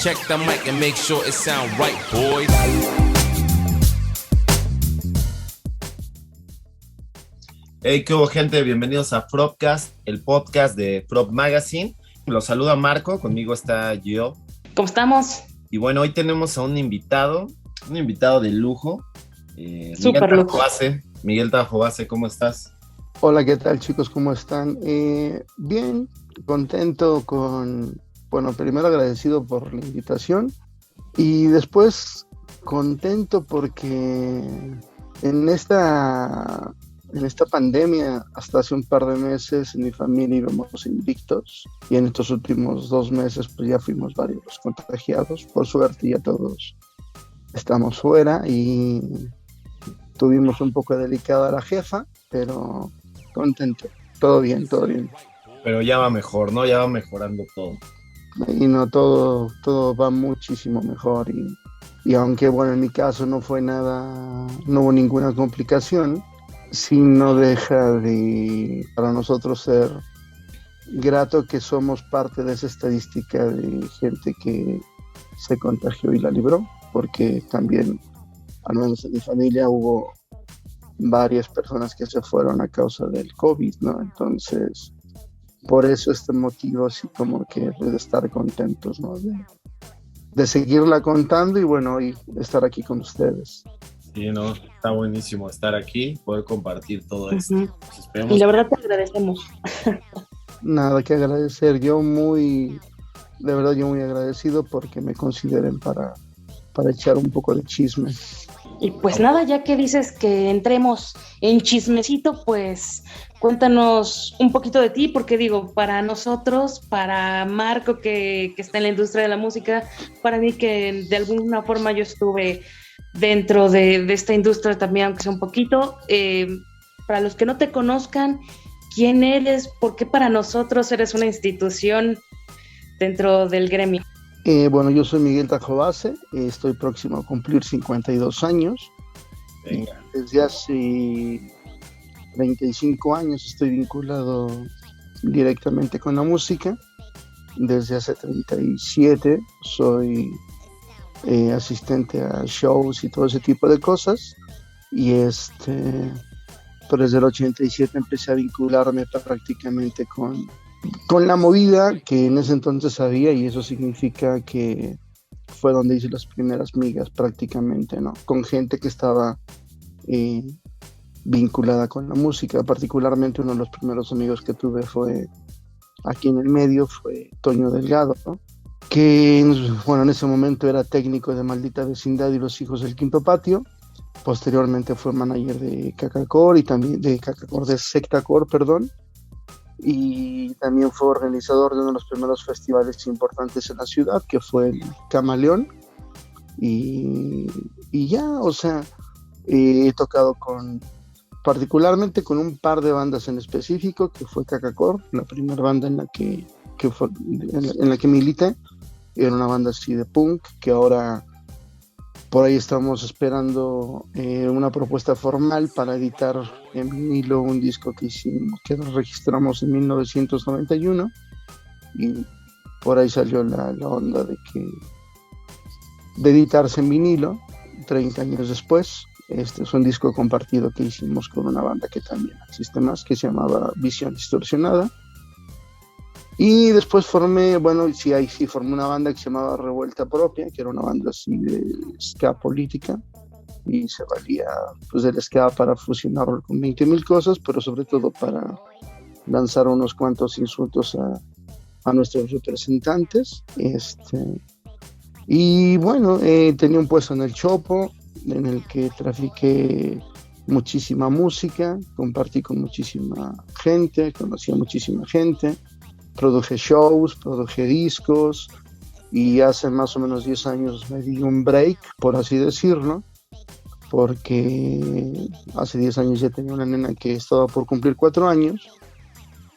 check the mic and make sure it sound right, boys. Hey, ¿qué hubo, gente? Bienvenidos a Fropcast, el podcast de Frop Magazine. Los saluda Marco, conmigo está Gio. ¿Cómo estamos? Y bueno, hoy tenemos a un invitado de lujo. Súper lujo. Miguel Tajobase, ¿cómo estás? Hola, ¿qué tal, chicos? ¿Cómo están? Bien, contento primero agradecido por la invitación y después contento porque en esta pandemia, hasta hace un par de meses, en mi familia íbamos invictos y en estos últimos 2 meses pues ya fuimos varios los contagiados. Por suerte ya todos estamos fuera y tuvimos un poco delicada a la jefa, pero contento, todo bien. Pero ya va mejor, ¿no? Ya va mejorando todo. Y no, todo va muchísimo mejor y aunque bueno, en mi caso no hubo ninguna complicación, sí no deja de para nosotros ser grato que somos parte de esa estadística de gente que se contagió y la libró, porque también, al menos en mi familia, hubo varias personas que se fueron a causa del COVID, ¿no? Entonces, por eso este motivo así como que de estar contentos, ¿no? De seguirla contando y bueno, hoy estar aquí con ustedes. Sí, no, está buenísimo estar aquí, poder compartir todo esto. Pues y la verdad te agradecemos. Nada que agradecer, yo muy agradecido porque me consideren para echar un poco de chisme. Y pues nada, ya que dices que entremos en chismecito, pues cuéntanos un poquito de ti, porque digo, para nosotros, para Marco que está en la industria de la música, para mí que de alguna forma yo estuve dentro de esta industria también, aunque sea un poquito, para los que no te conozcan, ¿quién eres? ¿Por qué para nosotros eres una institución dentro del gremio? Bueno, yo soy Miguel Tajobase, estoy próximo a cumplir 52 años. Venga. Desde hace 35 años estoy vinculado directamente con la música. Desde hace 37 soy asistente a shows y todo ese tipo de cosas. Pero desde el 87 empecé a vincularme prácticamente con la movida que en ese entonces había, y eso significa que fue donde hice las primeras migas prácticamente, ¿no? Con gente que estaba vinculada con la música. Particularmente uno de los primeros amigos que tuve fue aquí en el medio, fue Toño Delgado, ¿no? Que bueno, en ese momento era técnico de Maldita Vecindad y Los Hijos del Quinto Patio. Posteriormente fue manager de Cacacor y también de Sectacor, perdón. Y también fue organizador de uno de los primeros festivales importantes en la ciudad, que fue el Camaleón. Y ya, o sea, he tocado particularmente con un par de bandas en específico, que fue Cacacor, la primera banda en la que milité. Era una banda así de punk, que ahora por ahí estamos esperando una propuesta formal para editar en vinilo un disco que registramos en 1991, y por ahí salió la onda de editarse en vinilo 30 años después. Este es un disco compartido que hicimos con una banda que también existe más, que se llamaba Visión Distorsionada. Y después formé una banda que se llamaba Revuelta Propia, que era una banda así de ska política, y se valía pues del ska para fusionarlo con 20,000 cosas, pero sobre todo para lanzar unos cuantos insultos a nuestros representantes. Y bueno, tenía un puesto en el Chopo, en el que trafiqué muchísima música, compartí con muchísima gente, conocí a muchísima gente. Produje shows, produje discos, y hace más o menos 10 años me di un break, por así decirlo, porque hace 10 años ya tenía una nena que estaba por cumplir 4 años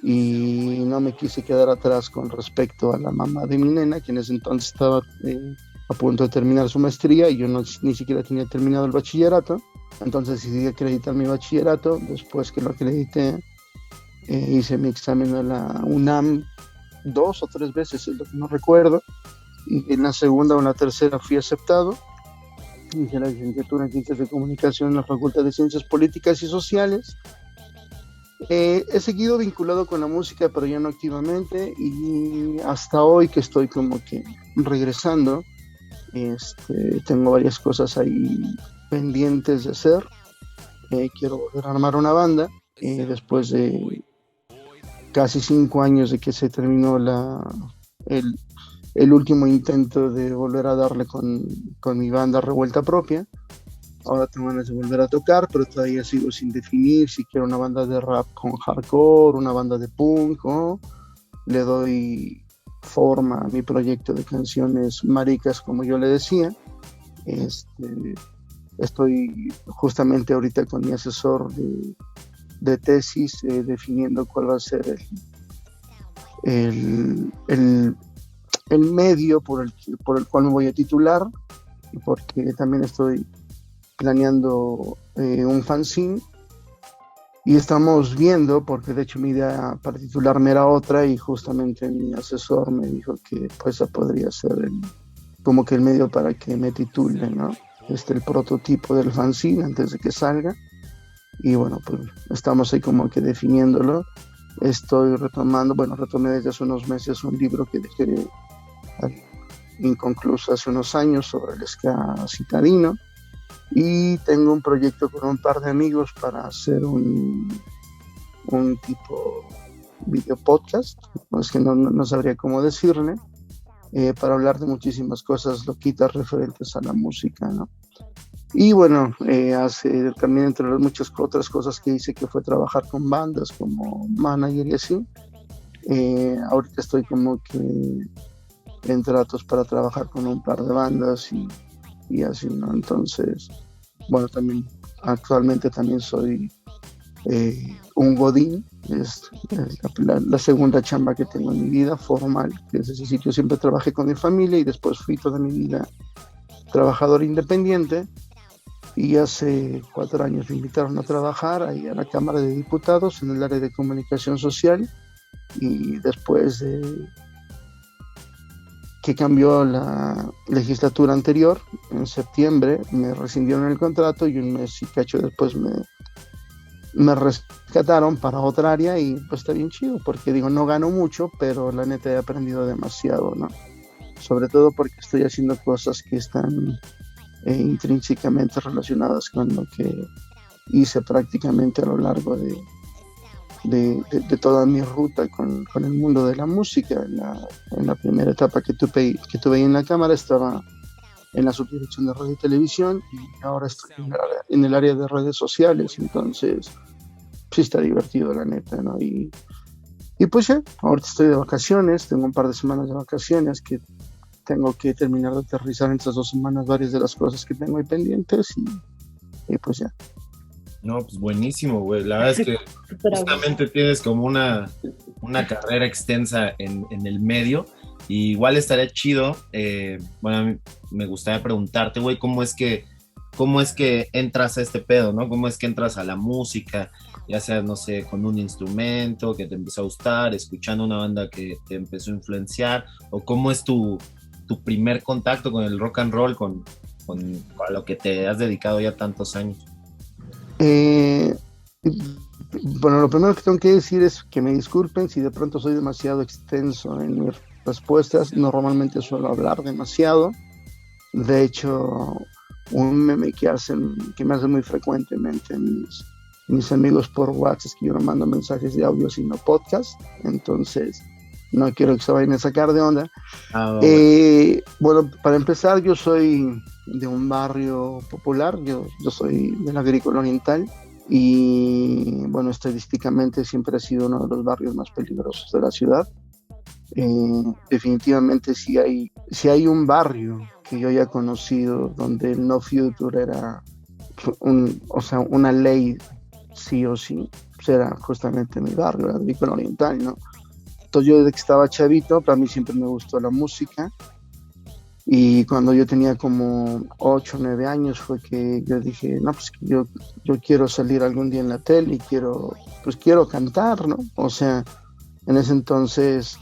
y no me quise quedar atrás con respecto a la mamá de mi nena, que en ese entonces estaba a punto de terminar su maestría y yo ni siquiera tenía terminado el bachillerato. Entonces decidí acreditar mi bachillerato. Después que lo acredité, hice mi examen a la UNAM 2 o 3 veces, es lo que no recuerdo, y en la segunda o en la tercera fui aceptado. Hice la licenciatura en Ciencias de Comunicación en la Facultad de Ciencias Políticas y Sociales. He seguido vinculado con la música, pero ya no activamente, y hasta hoy que estoy como que regresando, tengo varias cosas ahí pendientes de hacer. Quiero volver a armar una banda después de casi 5 años de que se terminó el último intento de volver a darle con mi banda Revuelta Propia. Ahora tengo ganas de volver a tocar, pero todavía sigo sin definir si quiero una banda de rap con hardcore, una banda de punk, o le doy forma a mi proyecto de canciones maricas, como yo le decía. Estoy justamente ahorita con mi asesor de tesis definiendo cuál va a ser el medio por el cual me voy a titular, porque también estoy planeando un fanzine y estamos viendo, porque de hecho mi idea para titularme era otra y justamente mi asesor me dijo que pues esa podría ser como que el medio para que me titule, ¿no? El prototipo del fanzine antes de que salga. Y bueno, pues estamos ahí como que definiéndolo. Estoy retomé desde hace unos meses un libro que dejé inconcluso hace unos años sobre el ska citadino, y tengo un proyecto con un par de amigos para hacer un tipo video podcast, es que no sabría cómo decirle, para hablar de muchísimas cosas loquitas referentes a la música, ¿no? Y bueno, también entre las muchas otras cosas que hice, que fue trabajar con bandas como manager y así. Ahorita estoy como que en tratos para trabajar con un par de bandas y así, ¿no? Entonces, bueno, también actualmente también soy un godín. Es la segunda chamba que tengo en mi vida formal. Desde ese sitio siempre trabajé con mi familia y después fui toda mi vida trabajador independiente, y hace 4 años me invitaron a trabajar ahí a la Cámara de Diputados en el área de comunicación social, y después de que cambió la legislatura anterior, en septiembre me rescindieron el contrato y un mes y cacho después me rescataron para otra área, y pues está bien chido, porque digo, no gano mucho, pero la neta he aprendido demasiado, ¿no? Sobre todo porque estoy haciendo cosas que están intrínsecamente relacionadas con lo que hice prácticamente a lo largo de toda mi ruta con el mundo de la música. En la primera etapa que tuve ahí en la Cámara estaba en la subdirección de radio y televisión, y ahora estoy en el área de redes sociales, entonces sí está divertido, la neta, ¿no? Y pues ya, ahorita estoy de vacaciones, tengo un par de semanas de vacaciones que tengo que terminar de aterrizar en estas 2 semanas varias de las cosas que tengo ahí pendientes, y pues ya. No, pues buenísimo, güey. La verdad es que justamente tienes como una carrera extensa en el medio, y igual estaría chido. Bueno, a mí me gustaría preguntarte, güey, ¿cómo es que entras a este pedo, ¿no? ¿Cómo es que entras a la música? Ya sea, no sé, con un instrumento que te empezó a gustar, escuchando una banda que te empezó a influenciar, o cómo es tu primer contacto con el rock and roll, con a lo que te has dedicado ya tantos años. Bueno, lo primero que tengo que decir es que me disculpen si de pronto soy demasiado extenso en mis respuestas. Normalmente suelo hablar demasiado. De hecho, un meme que me hacen muy frecuentemente mis amigos por WhatsApp es que yo no mando mensajes de audio sino podcast. Entonces no quiero que se vayan a sacar de onda. Bueno, para empezar, yo soy de un barrio popular, yo soy del Agrícola Oriental, y bueno, estadísticamente siempre ha sido uno de los barrios más peligrosos de la ciudad. Definitivamente si hay un barrio que yo haya conocido donde el no future era una ley sí o sí, será justamente mi barrio, el Agrícola Oriental, ¿no? Entonces yo desde que estaba chavito, para mí siempre me gustó la música, y cuando yo tenía como 8 o 9 años fue que yo dije, no, pues yo quiero salir algún día en la tele y quiero cantar, ¿no? O sea, en ese entonces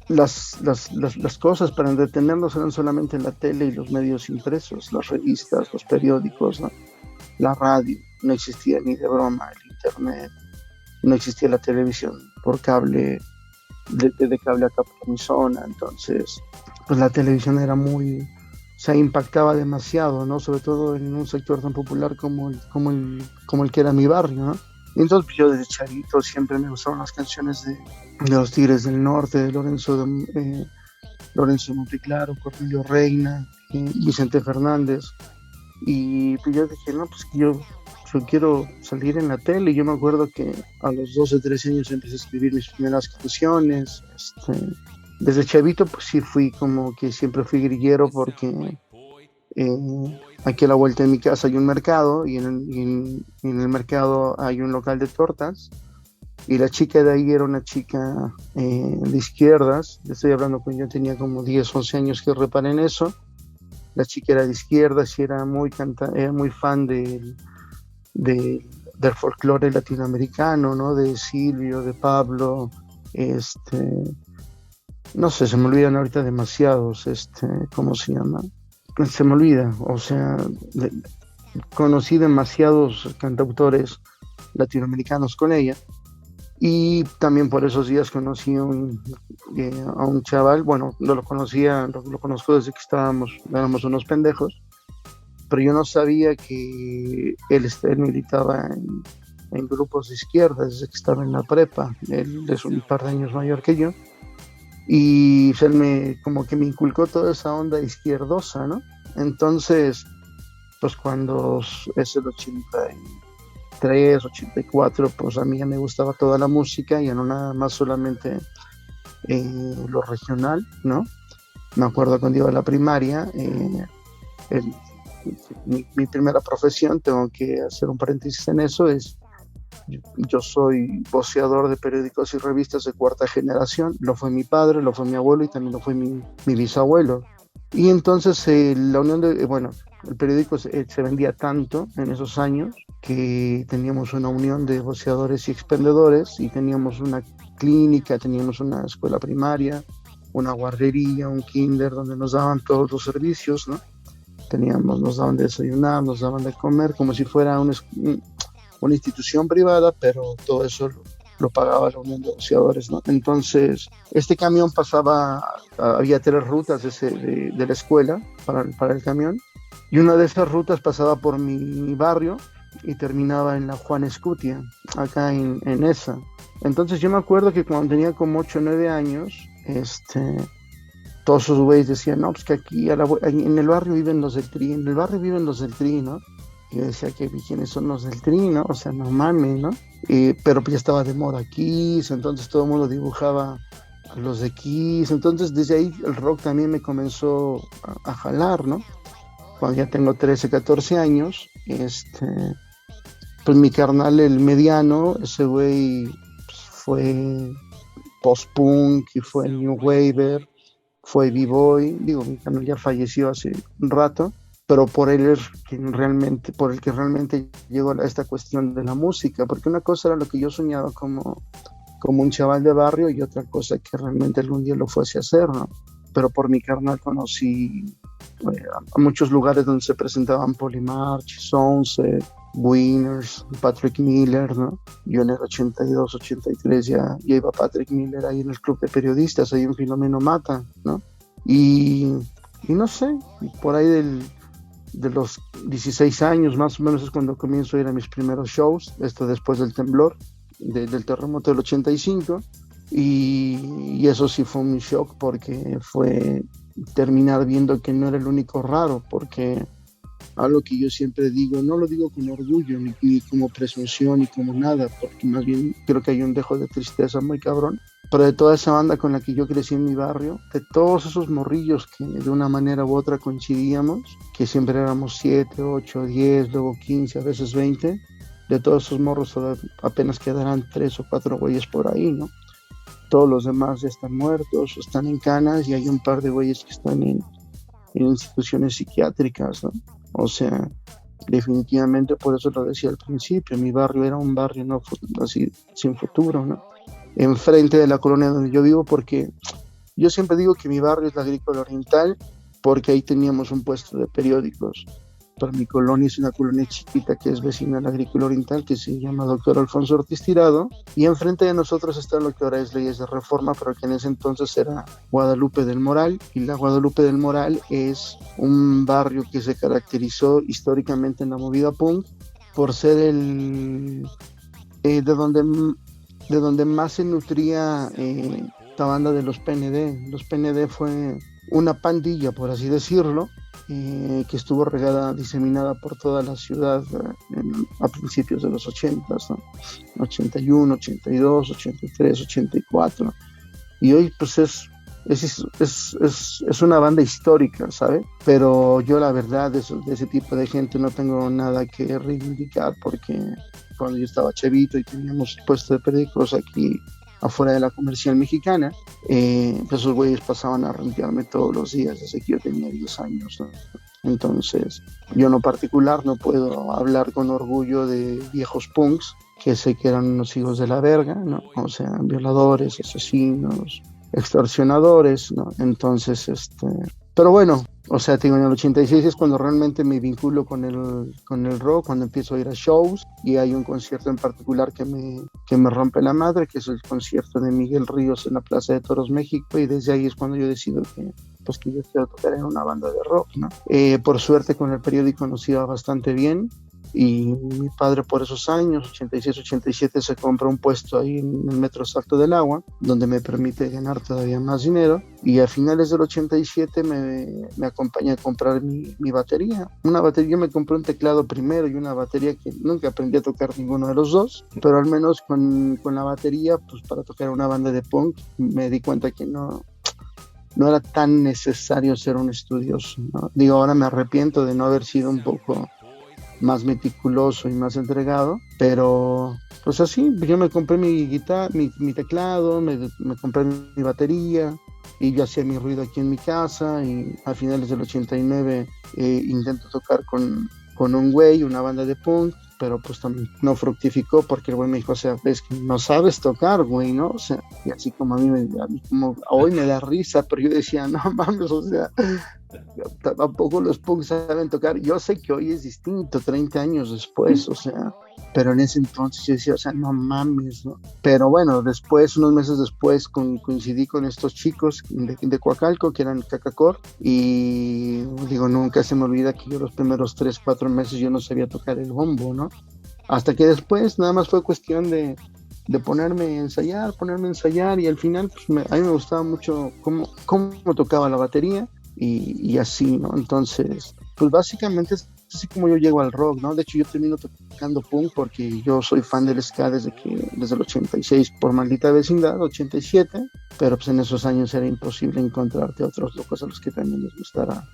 las cosas para entretenernos eran solamente la tele y los medios impresos, las revistas, los periódicos, ¿no? La radio, no existía ni de broma el internet, no existía la televisión por cable, de cable acá por mi zona, entonces pues la televisión era muy, o sea, impactaba demasiado, ¿no? Sobre todo en un sector tan popular como el que era mi barrio, ¿no? Y entonces pues, yo desde chavito siempre me gustaron las canciones de los Tigres del Norte, de Lorenzo Monteclaro, Cornelio Reina, Vicente Fernández. Y pues yo dije, no, pues yo quiero salir en la tele. Y yo me acuerdo que a los 12, 13 años empecé a escribir mis primeras canciones. Desde chavito, pues sí fui como que siempre fui grillero porque aquí a la vuelta de mi casa hay un mercado y en el mercado hay un local de tortas. Y la chica de ahí era una chica de izquierdas. Estoy hablando cuando yo tenía como 10, 11 años que reparé en eso. La chica era de izquierdas y era muy fan del folclore latinoamericano, ¿no? De Silvio, de Pablo, no sé, se me olvidan ahorita demasiados, ¿cómo se llama? Se me olvida, o sea, conocí demasiados cantautores latinoamericanos con ella. Y también por esos días conocí a un chaval, bueno, lo conozco desde que éramos unos pendejos, pero yo no sabía que él militaba en grupos de izquierda desde que estaba en la prepa. Él es un par de años mayor que yo, y él como que me inculcó toda esa onda izquierdosa, ¿no? Entonces, pues cuando es el 83, 84, pues a mí ya me gustaba toda la música, ya no nada más solamente lo regional, ¿no? Me acuerdo cuando iba a la primaria, mi primera profesión, tengo que hacer un paréntesis en eso, yo soy voceador de periódicos y revistas de cuarta generación. Lo fue mi padre, lo fue mi abuelo y también lo fue mi bisabuelo. Y entonces la unión el periódico se vendía tanto en esos años que teníamos una unión de voceadores y expendedores, y teníamos una clínica, teníamos una escuela primaria, una guardería, un kinder donde nos daban todos los servicios, ¿no? Nos daban de desayunar, nos daban de comer, como si fuera una institución privada, pero todo eso lo pagaba la unión de voceadores, ¿no? Entonces, este camión había 3 rutas de la escuela para el camión, y una de esas rutas pasaba por mi barrio y terminaba en la Juan Escutia, acá en esa. Entonces yo me acuerdo que cuando tenía como 8 o 9 años, todos esos güeyes decían, no, pues que aquí en el barrio viven los del Tri, ¿no? Y yo decía, ¿quiénes son los del Tri, no? O sea, no mames, ¿no? Pero pues ya estaba de moda Kiss, entonces todo el mundo dibujaba a los de Kiss. Entonces desde ahí el rock también me comenzó a jalar, ¿no? Cuando ya tengo 13, 14 años, pues mi carnal, el mediano, ese güey pues, fue post-punk y fue new waver, fue b-boy. Digo, mi carnal ya falleció hace un rato, pero por el que realmente llegó a esta cuestión de la música, porque una cosa era lo que yo soñaba como un chaval de barrio, y otra cosa que realmente algún día lo fuese a hacer, ¿no? Pero por mi carnal conocí a muchos lugares donde se presentaban Polymarch, Sunset, Winners, Patrick Miller, ¿no? Yo en el 82, 83 ya iba Patrick Miller ahí en el club de periodistas, ahí en Filomeno Mata, ¿no? Y no sé, por ahí de los 16 años más o menos es cuando comienzo a ir a mis primeros shows, después del temblor, del terremoto del 85, y eso sí fue un shock, porque fue terminar viendo que no era el único raro, porque algo que yo siempre digo, no lo digo con orgullo, ni como presunción, ni como nada, porque más bien creo que hay un dejo de tristeza muy cabrón, pero de toda esa banda con la que yo crecí en mi barrio, de todos esos morrillos que de una manera u otra coincidíamos, que siempre éramos 7, 8, 10, luego 15, a veces 20, de todos esos morros apenas quedarán 3 o 4 güeyes por ahí, ¿no? Todos los demás ya están muertos, están en canas, y hay un par de güeyes que están en instituciones psiquiátricas, ¿no? O sea, definitivamente, por eso lo decía al principio, mi barrio era un barrio así sin futuro, ¿no? Enfrente de la colonia donde yo vivo, porque Yo siempre digo que mi barrio es la Agrícola Oriental porque ahí teníamos un puesto de periódicos. Pero mi colonia es una colonia chiquita que es vecina de la Agrícola Oriental, que se llama Doctor Alfonso Ortiz Tirado, y enfrente de nosotros está lo que ahora es Leyes de Reforma, pero que en ese entonces era Guadalupe del Moral, y la Guadalupe del Moral es un barrio que se caracterizó históricamente en la movida punk por ser de donde más se nutría la banda de los PND. Los PND fue una pandilla, por así decirlo, que estuvo regada, diseminada por toda la ciudad a principios de los 80, ¿no? 81, 82, 83, 84. Y hoy pues es una banda histórica, ¿sabe? Pero yo la verdad de ese tipo de gente no tengo nada que reivindicar, porque cuando yo estaba chavito y teníamos puesto de periódicos aquí afuera de la Comercial Mexicana, pues esos güeyes pasaban a rentearme todos los días desde que yo tenía 10 años, ¿no? Entonces, yo en lo particular no puedo hablar con orgullo de viejos punks, que sé que eran unos hijos de la verga, ¿no? O sea, violadores, asesinos, extorsionadores, ¿no? Entonces, pero bueno, o sea, te digo, en el 86 es cuando realmente me vinculo con el rock, cuando empiezo a ir a shows, y hay un concierto en particular que me rompe la madre, que es el concierto de Miguel Ríos en la Plaza de Toros México, y desde ahí es cuando yo decido que yo quiero tocar en una banda de rock, ¿no? Por suerte con el periódico nos iba bastante bien, y mi padre por esos años, 86, 87, se compra un puesto ahí en el Metro Salto del Agua, donde me permite ganar todavía más dinero, y a finales del 87 me acompaña a comprar mi batería. Una batería, yo me compré un teclado primero y una batería que nunca aprendí a tocar ninguno de los dos, pero al menos con la batería, pues para tocar una banda de punk, me di cuenta que no era tan necesario ser un estudioso, ¿no? Digo, ahora me arrepiento de no haber sido un poco más meticuloso y más entregado, pero pues así, yo me compré mi guitarra, mi teclado, me compré mi batería, y yo hacía mi ruido aquí en mi casa, y a finales del 89 intento tocar con un güey, una banda de punk, pero pues también no fructificó, porque el güey me dijo, o sea, ves que no sabes tocar, güey, ¿no? O sea, y así como a mí como hoy me da risa, pero yo decía, no mames, o sea, tampoco los punks saben tocar. Yo sé que hoy es distinto, 30 años después, o sea, pero en ese entonces yo decía, o sea, no mames, ¿no? Pero bueno, después, unos meses después, coincidí con estos chicos de Coacalco, que eran Cacacor, y digo, nunca se me olvida que yo los primeros 3, 4 meses yo no sabía tocar el bombo, ¿no? Hasta que después nada más fue cuestión de ponerme a ensayar, y al final pues a mí me gustaba mucho cómo tocaba la batería, y así, ¿no? Entonces, pues básicamente es así como yo llego al rock, ¿no? De hecho, yo termino tocando punk porque yo soy fan del ska desde el 86, por maldita vecindad, 87, pero pues en esos años era imposible encontrarte otros locos a los que también les gustara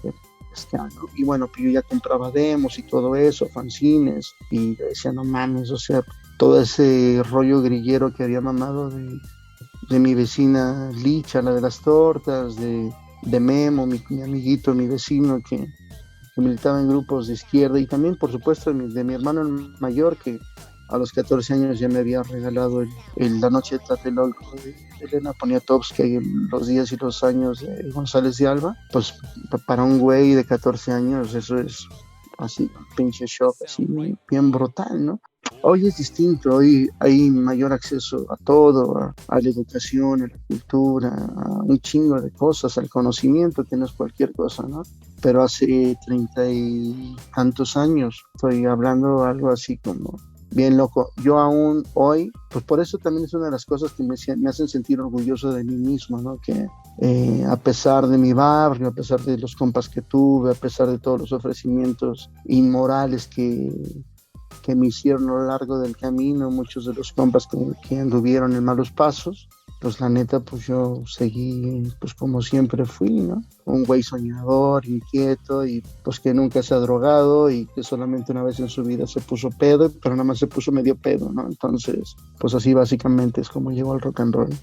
el ska, ¿no? Y bueno, pues yo ya compraba demos y todo eso, fanzines, y yo decía, no mames, o sea, todo ese rollo grillero que había mamado de mi vecina Licha, la de las tortas, de Memo, mi amiguito, mi vecino que militaba en grupos de izquierda, y también por supuesto de mi hermano mayor, que a los 14 años ya me había regalado la noche de Tlatelolco de Elena Poniatowska, y los días y los años de González de Alba. Pues para un güey de 14 años eso es así, un pinche shock, así bien brutal, ¿no? Hoy es distinto, hoy hay mayor acceso a todo, a la educación, a la cultura, a un chingo de cosas, al conocimiento, que no es cualquier cosa, ¿no? Pero hace 30 y tantos años, estoy hablando algo así como bien loco. Yo aún hoy, pues por eso también es una de las cosas que me hacen sentir orgulloso de mí mismo, ¿no? Que a pesar de mi barrio, a pesar de los compas que tuve, a pesar de todos los ofrecimientos inmorales que me hicieron a lo largo del camino, muchos de los compas que anduvieron en malos pasos, pues la neta, pues yo seguí, pues como siempre fui, ¿no? Un güey soñador, inquieto, y pues que nunca se ha drogado, y que solamente una vez en su vida se puso pedo, pero nada más se puso medio pedo, ¿no? Entonces, pues así básicamente es como llegó al rock and roll.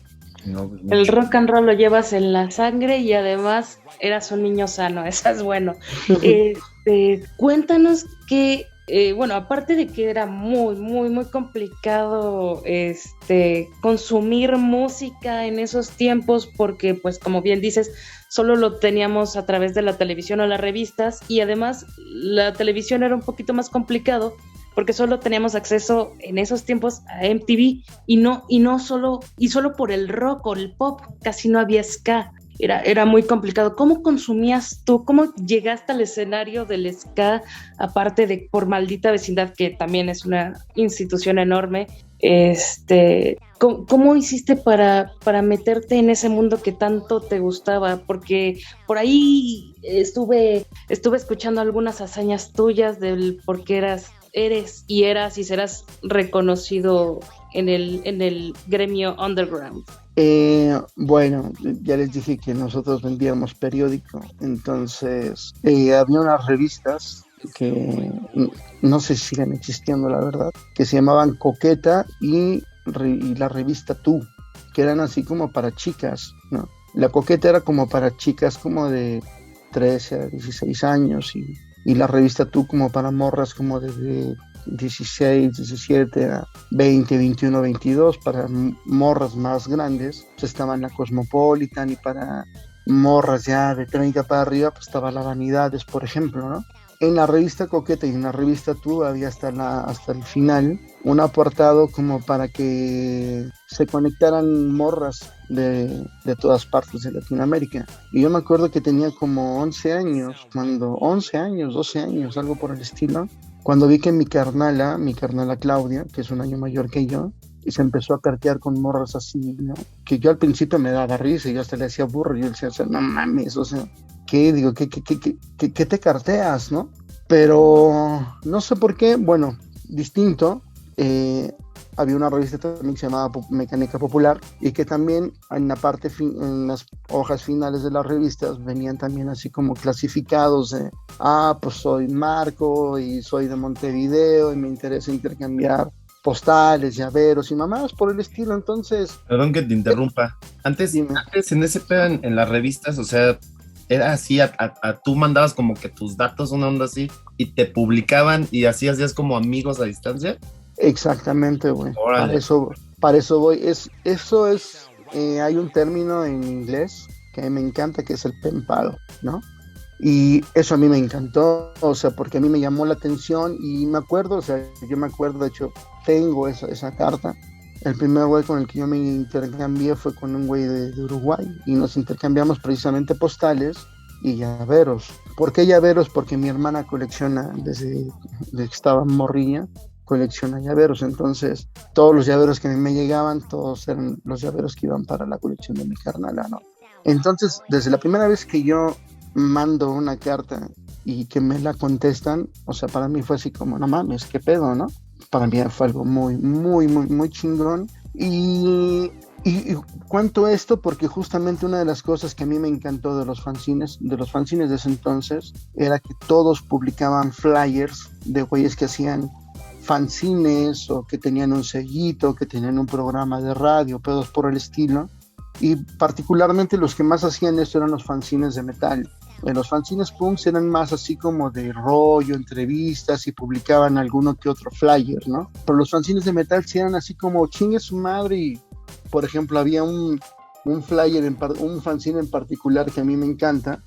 No, pues, El rock and roll lo llevas en la sangre, y además eras un niño sano, eso es bueno. Cuéntanos bueno, aparte de que era muy, muy, muy complicado consumir música en esos tiempos, porque pues como bien dices, solo lo teníamos a través de la televisión o las revistas, y además la televisión era un poquito más complicado porque solo teníamos acceso en esos tiempos a MTV y solo por el rock o el pop, casi no había ska. Era muy complicado. ¿Cómo consumías tú? ¿Cómo llegaste al escenario del ska, aparte de por Maldita Vecindad, que también es una institución enorme? ¿Cómo hiciste para meterte en ese mundo que tanto te gustaba? Porque por ahí estuve escuchando algunas hazañas tuyas del por qué eres y serás reconocido en el gremio underground. Bueno, ya les dije que nosotros vendíamos periódico, entonces había unas revistas que no sé si siguen existiendo, la verdad, que se llamaban Coqueta y la revista Tú, que eran así como para chicas, ¿no? La Coqueta era como para chicas como de 13 a 16 años y la revista Tú como para morras como de 16, 17 a 20, 21, 22. Para morras más grandes pues estaba en la Cosmopolitan, y para morras ya de 30 para arriba pues estaba la Vanidades, por ejemplo, ¿no? En la revista Coqueta y en la revista Tú había hasta el final un apartado como para que se conectaran morras de todas partes de Latinoamérica. Y yo me acuerdo que tenía como 11 años, 12 años, algo por el estilo, cuando vi que mi carnala Claudia, que es un año mayor que yo, y se empezó a cartear con morras así, ¿no? Que yo al principio me daba risa y yo hasta le decía burro, y yo le decía, o sea, no mames, o sea, ¿qué? Digo, ¿qué te carteas, no? Pero no sé por qué, bueno, distinto, había una revista también que se llamaba Mecánica Popular, y que también en en las hojas finales de las revistas venían también así como clasificados de, pues soy Marco y soy de Montevideo y me interesa intercambiar postales, llaveros y mamadas por el estilo. Entonces, Perdón que te interrumpa. Antes en ese pedo en las revistas, o sea, era así, tú mandabas como que tus datos, una onda así, y te publicaban y así hacías como amigos a distancia. exactamente, güey. Para eso voy. Hay un término en inglés que a mí me encanta, que es el pen pal, ¿no? Y eso a mí me encantó, o sea, porque a mí me llamó la atención y me acuerdo, o sea, de hecho, tengo esa carta. El primer güey con el que yo me intercambié fue con un güey de Uruguay, y nos intercambiamos precisamente postales y llaveros. ¿Por qué llaveros? Porque mi hermana colecciona, desde que estaba morrilla, colecciona llaveros. Entonces todos los llaveros que a mí me llegaban, todos eran los llaveros que iban para la colección de mi carnala, ¿no? Entonces, desde la primera vez que yo mando una carta y que me la contestan, o sea, para mí fue así como, no mames, qué pedo, ¿no? Para mí fue algo muy, muy, muy, muy chingón. Y cuento esto porque justamente una de las cosas que a mí me encantó de los fanzines de ese entonces, era que todos publicaban flyers de güeyes que hacían fanzines, o que tenían un sellito, que tenían un programa de radio, pedos por el estilo. Y particularmente los que más hacían esto eran los fanzines de metal. Los fanzines punks eran más así como de rollo, entrevistas, y publicaban alguno que otro flyer, ¿no? Pero los fanzines de metal sí eran así como chingue su madre. Y por ejemplo había un flyer, un fanzine en particular que a mí me encanta,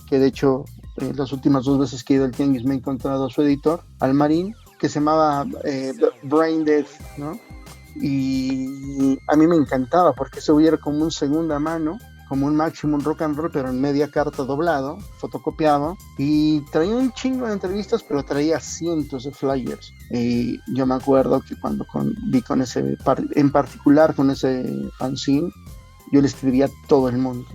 que de hecho las últimas 2 veces que he ido al tianguis me he encontrado a su editor, al Marín, que se llamaba Brain Death, ¿no? Y a mí me encantaba porque se hubiera como un segunda mano, como un Maximum Rock and Roll, pero en media carta doblado, fotocopiado, y traía un chingo de entrevistas, pero traía cientos de flyers. Y yo me acuerdo que cuando vi con en particular con ese fanzine, yo le escribía a todo el mundo.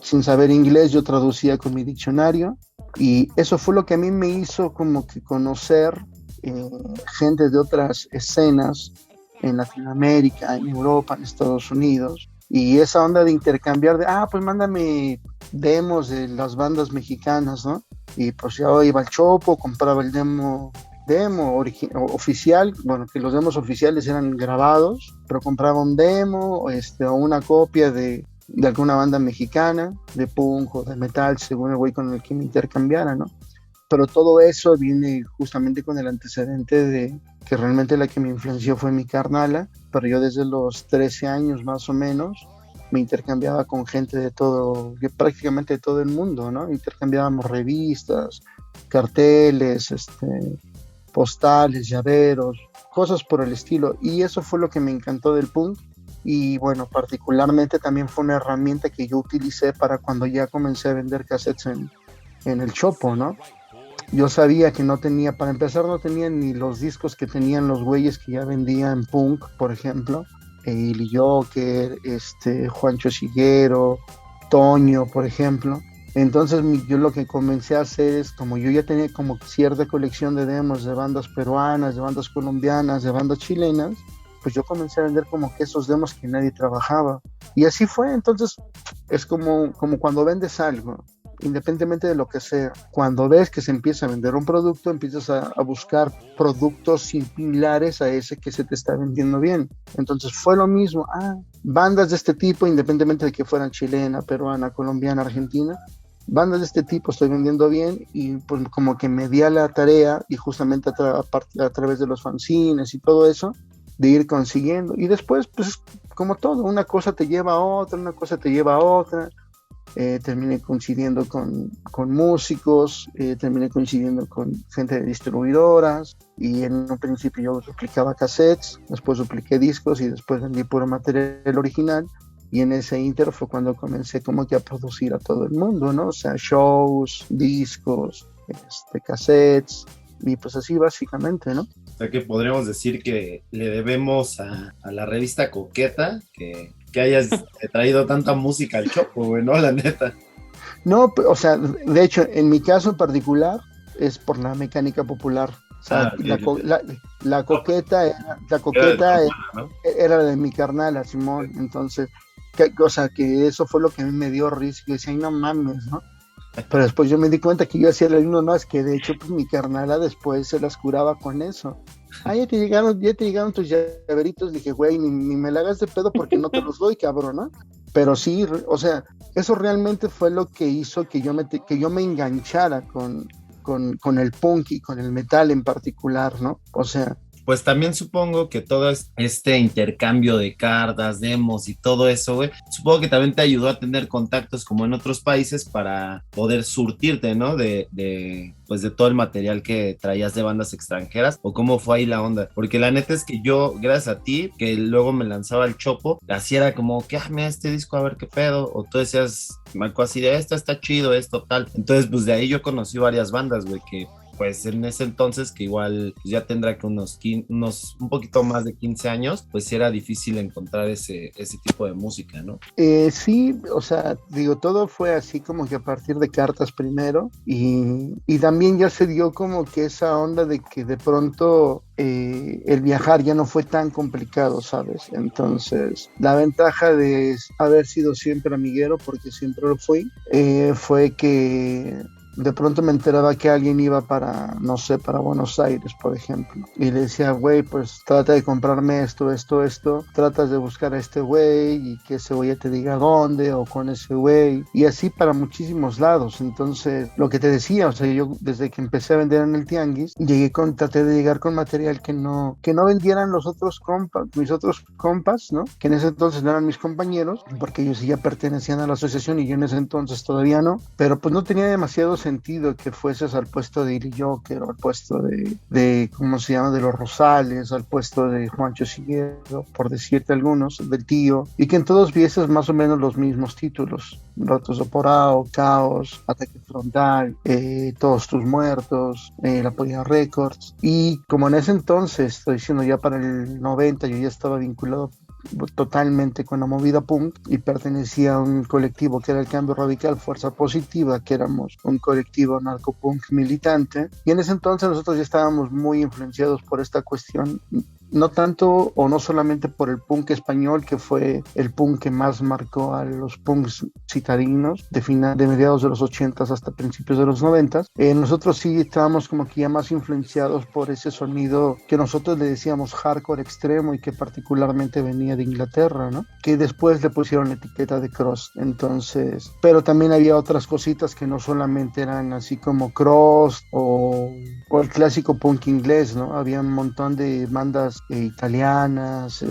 Sin saber inglés, yo traducía con mi diccionario, y eso fue lo que a mí me hizo como que conocer gente de otras escenas en Latinoamérica, en Europa, en Estados Unidos. Y esa onda de intercambiar pues mándame demos de las bandas mexicanas, ¿no? Y pues yo iba al Chopo, compraba el demo oficial, bueno, que los demos oficiales eran grabados, pero compraba un demo, o una copia de alguna banda mexicana, de punk o de metal, según el güey con el que me intercambiara, ¿no? pero todo eso viene justamente con el antecedente de que realmente la que me influenció fue mi carnala, pero yo desde los 13 años más o menos me intercambiaba con gente de todo, prácticamente de todo el mundo, ¿no? Intercambiábamos revistas, carteles, postales, llaveros, cosas por el estilo, y eso fue lo que me encantó del punk. Y bueno, particularmente también fue una herramienta que yo utilicé para cuando ya comencé a vender cassettes en el Chopo, ¿no? Yo sabía que no tenía, para empezar, no tenía ni los discos que tenían los güeyes que ya vendían punk, por ejemplo, Eli Joker, Juancho Shiguero, Toño, por ejemplo. Entonces yo lo que comencé a hacer es, como yo ya tenía como cierta colección de demos de bandas peruanas, de bandas colombianas, de bandas chilenas, pues yo comencé a vender como que esos demos que nadie trabajaba. Y así fue. Entonces es como cuando vendes algo, independientemente de lo que sea, cuando ves que se empieza a vender un producto, empiezas a buscar productos similares a ese que se te está vendiendo bien. Entonces fue lo mismo, bandas de este tipo, independientemente de que fueran chilena, peruana, colombiana, argentina, bandas de este tipo estoy vendiendo bien, y pues como que me di a la tarea, y justamente a través de los fanzines y todo eso, de ir consiguiendo. Y después, pues como todo, una cosa te lleva a otra, una cosa te lleva a otra. Terminé coincidiendo con músicos, terminé coincidiendo con gente de distribuidoras, y en un principio yo duplicaba cassettes, después dupliqué discos y después vendí puro material original, y en ese inter fue cuando comencé como que a producir a todo el mundo, ¿no? O sea, shows, discos, cassettes, y pues así básicamente, ¿no? O sea que podríamos decir que le debemos a la revista Coqueta que hayas traído tanta música al Chopo, güey, ¿no? La neta. No, o sea, de hecho, en mi caso en particular es por la mecánica popular. O sea, la coqueta era de mi carnal, Simón. Entonces, o sea, que eso fue lo que a mí me dio risa. Yo decía, ay, no mames, ¿no? Pero después yo me di cuenta que yo hacía el himno, no, es que de hecho pues mi carnala después se las curaba con eso. Ya te llegaron tus llaveritos. Dije, güey, ni me la hagas de pedo porque no te los doy, cabrón, ¿no? Pero sí, o sea, eso realmente fue lo que hizo que yo me enganchara con el punk y con el metal en particular, ¿no? O sea, pues también supongo que todo este intercambio de cartas, demos y todo eso, güey, supongo que también te ayudó a tener contactos como en otros países para poder surtirte, ¿no? Pues de todo el material que traías de bandas extranjeras, o cómo fue ahí la onda. Porque la neta es que yo, gracias a ti, que luego me lanzaba el Chopo, así era como que, mira este disco, a ver qué pedo, o tú decías, Marco, así de, esto está chido, esto tal. Entonces, pues de ahí yo conocí varias bandas, güey, que pues en ese entonces, que igual pues ya tendrá que unos un poquito más de 15 años, pues sí era difícil encontrar ese tipo de música, ¿no? Sí, o sea, digo, todo fue así como que a partir de cartas primero, y también ya se dio como que esa onda de que de pronto el viajar ya no fue tan complicado, ¿sabes? Entonces, la ventaja de haber sido siempre amiguero, porque siempre lo fui, fue que de pronto me enteraba que alguien iba para Buenos Aires, por ejemplo, y le decía, güey, pues trata de comprarme esto, tratas de buscar a este güey y que ese güey te diga dónde, o con ese güey, y así para muchísimos lados. Entonces, lo que te decía, o sea, yo desde que empecé a vender en el tianguis, traté de llegar con material que no vendieran mis otros compas, ¿no? Que en ese entonces no eran mis compañeros, porque ellos sí ya pertenecían a la asociación y yo en ese entonces todavía no, pero pues no tenía demasiado sentido que fueses al puesto de Ili Joker, o al puesto de ¿cómo se llama? De los Rosales, al puesto de Juancho Shiguero, por decirte algunos, del Tío, y que en todos vieses más o menos los mismos títulos: Rotos de Porao, Caos, Ataque Frontal, Todos Tus Muertos, La Polla Records. Y como en ese entonces, estoy diciendo ya para el 90, yo ya estaba vinculado totalmente con la movida punk y pertenecía a un colectivo que era el Cambio Radical Fuerza Positiva, que éramos un colectivo narcopunk militante, y en ese entonces nosotros ya estábamos muy influenciados por esta cuestión no tanto o no solamente por el punk español, que fue el punk que más marcó a los punks citadinos de mediados de los 80s hasta principios de los 90s. Nosotros sí estábamos como que ya más influenciados por ese sonido que nosotros le decíamos hardcore extremo y que particularmente venía de Inglaterra, ¿no? Que después le pusieron la etiqueta de crust. Entonces, pero también había otras cositas que no solamente eran así como crust o el clásico punk inglés, ¿no? Había un montón de bandas italianas,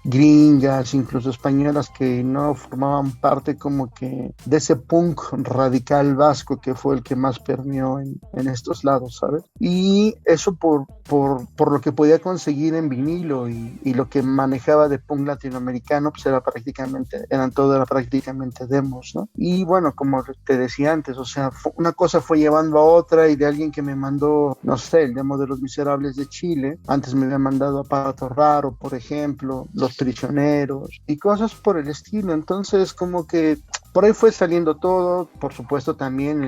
gringas, incluso españolas, que no formaban parte como que de ese punk radical vasco que fue el que más permeó en estos lados, ¿sabes? Y eso por lo que podía conseguir en vinilo y lo que manejaba de punk latinoamericano, pues era prácticamente demos, ¿no? Y bueno, como te decía antes, o sea, una cosa fue llevando a otra, y de alguien que me mandó, no sé, el demo de Los Miserables de Chile, antes me había mandado Aparato Raro, por ejemplo, Los Prisioneros y cosas por el estilo. Entonces como que por ahí fue saliendo todo. Por supuesto también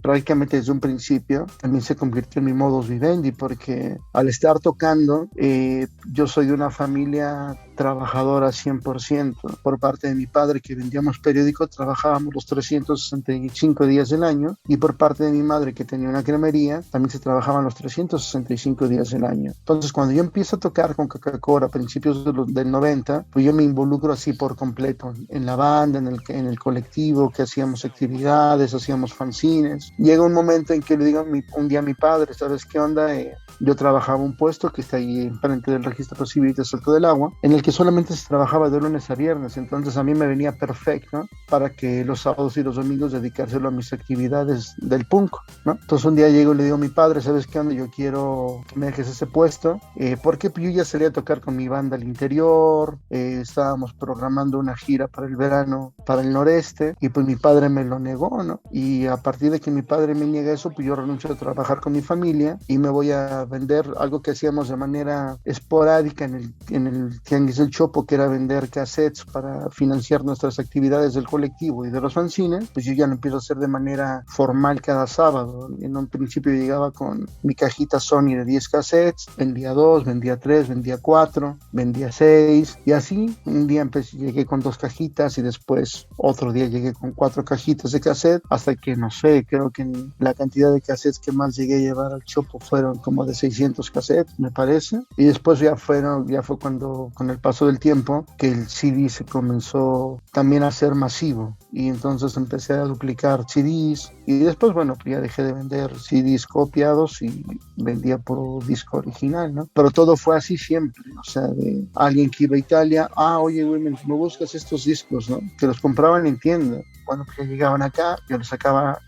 prácticamente desde un principio también se convirtió en mi modus vivendi, porque al estar tocando, yo soy de una familia trabajadora 100%. Por parte de mi padre, que vendíamos periódicos, trabajábamos los 365 días del año, y por parte de mi madre, que tenía una cremería, también se trabajaban los 365 días del año. Entonces cuando yo empiezo a tocar con Coca-Cola a principios del 90, pues yo me involucro así por completo en la banda, en el colectivo, que hacíamos actividades, hacíamos fanzines. Llega un momento en que le digo un día a mi padre, ¿sabes qué onda? Yo trabajaba un puesto que está ahí enfrente del registro civil de Salto del Agua, en el que solamente se trabajaba de lunes a viernes. Entonces a mí me venía perfecto para que los sábados y los domingos dedicárselo a mis actividades del punk, ¿no? Entonces un día llego y le digo a mi padre, ¿sabes qué onda? Yo quiero que me dejes ese puesto, porque yo ya salía a tocar con mi banda al interior, estábamos programando una gira para el verano, para el noreste, y pues mi padre me lo negó, ¿no? Y a partir de que mi padre me niega eso, pues yo renuncio a trabajar con mi familia y me voy a vender algo que hacíamos de manera esporádica en el Tianguis del Chopo, que era vender cassettes para financiar nuestras actividades del colectivo y de los fanzines. Pues yo ya lo empiezo a hacer de manera formal cada sábado. En un principio llegaba con mi cajita Sony de 10 cassettes, vendía 2, vendía 3, vendía 4, vendía 6, y así. Un día llegué con 2 cajitas, y después otro día llegué con 4 cajitas de cassette, hasta que, no sé, creo que la cantidad de cassettes que más llegué a llevar al Chopo fueron como de 600 cassettes, me parece. Y después ya fue cuando, con el paso del tiempo, que el CD se comenzó también a ser masivo, y entonces empecé a duplicar CDs, y después, bueno, pues ya dejé de vender CDs copiados y vendía por disco original, ¿no? Pero todo fue así siempre, o sea, de alguien que iba a Italia, oye, güey, me buscas estos discos, ¿no? Que los compraban en tienda. Cuando pues ya llegaban acá, yo les sacaba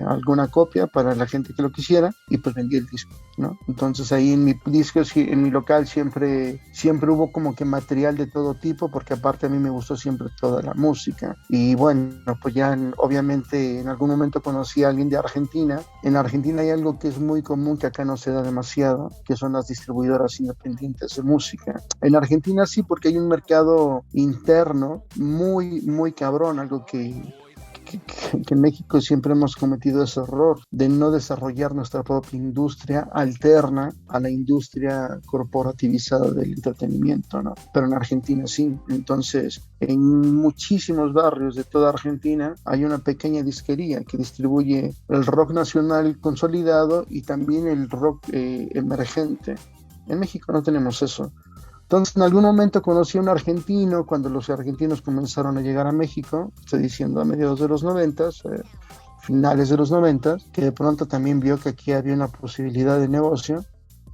alguna copia para la gente que lo quisiera, y pues vendía el disco, ¿no? Entonces ahí en mi disco, en mi local, siempre hubo como que material de todo tipo, porque aparte a mí me gustó siempre toda la música. Y bueno, pues ya obviamente en algún momento conocí a alguien de Argentina. En Argentina hay algo que es muy común, que acá no se da demasiado, que son las distribuidoras independientes de música. En Argentina sí, porque hay un mercado interno muy, muy cabrón, algo que en México siempre hemos cometido ese error de no desarrollar nuestra propia industria alterna a la industria corporativizada del entretenimiento, ¿no? Pero en Argentina sí. Entonces, en muchísimos barrios de toda Argentina hay una pequeña disquería que distribuye el rock nacional consolidado y también el rock emergente. En México no tenemos eso. Entonces, en algún momento conocí a un argentino, cuando los argentinos comenzaron a llegar a México, estoy diciendo a mediados de los 90s, finales de los 90s, que de pronto también vio que aquí había una posibilidad de negocio.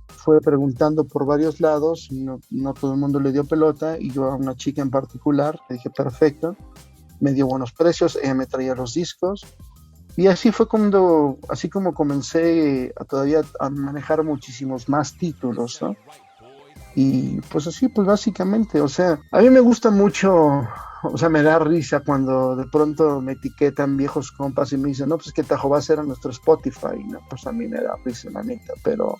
Fue preguntando por varios lados, no todo el mundo le dio pelota, y yo a una chica en particular le dije, perfecto, me dio buenos precios, ella me traía los discos, y así fue así como comencé todavía a manejar muchísimos más títulos, ¿no? Y pues así, pues básicamente, o sea, a mí me gusta mucho, o sea, me da risa cuando de pronto me etiquetan viejos compas y me dicen, no, pues que Tajo va a ser a nuestro Spotify, ¿no? Pues a mí me da risa, la neta, pero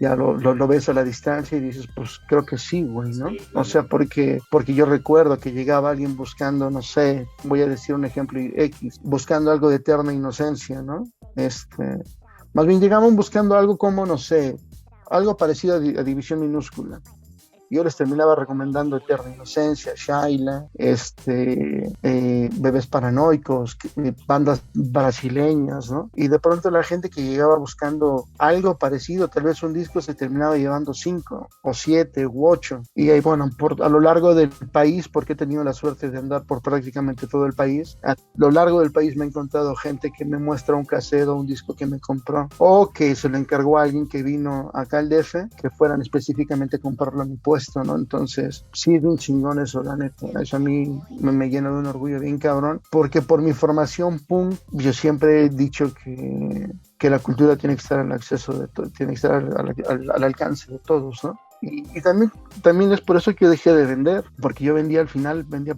ya lo ves a la distancia y dices, pues creo que sí, güey, ¿no? O sea, porque yo recuerdo que llegaba alguien buscando, no sé, voy a decir un ejemplo X, buscando algo de eterna inocencia, ¿no? Más bien llegaban buscando algo como, no sé, algo parecido a División Minúscula. Yo les terminaba recomendando Eterna Inocencia, Shaila, Bebés Paranoicos, bandas brasileñas, ¿no? Y de pronto la gente que llegaba buscando algo parecido, tal vez un disco, se terminaba llevando 5 o 7 u 8. Y ahí, bueno, a lo largo del país, porque he tenido la suerte de andar por prácticamente todo el país, a lo largo del país me he encontrado gente que me muestra un cassette o un disco que me compró, o que se lo encargó a alguien que vino acá al DF, que fueran específicamente a comprarlo a mi puesto, ¿no? Entonces, sí, es un chingón eso, la neta. Eso a mí me llena de un orgullo bien cabrón, porque por mi formación punk, yo siempre he dicho que la cultura tiene que estar al acceso de todo, tiene que estar al alcance de todos, ¿no? Y también es por eso que yo dejé de vender, porque yo vendía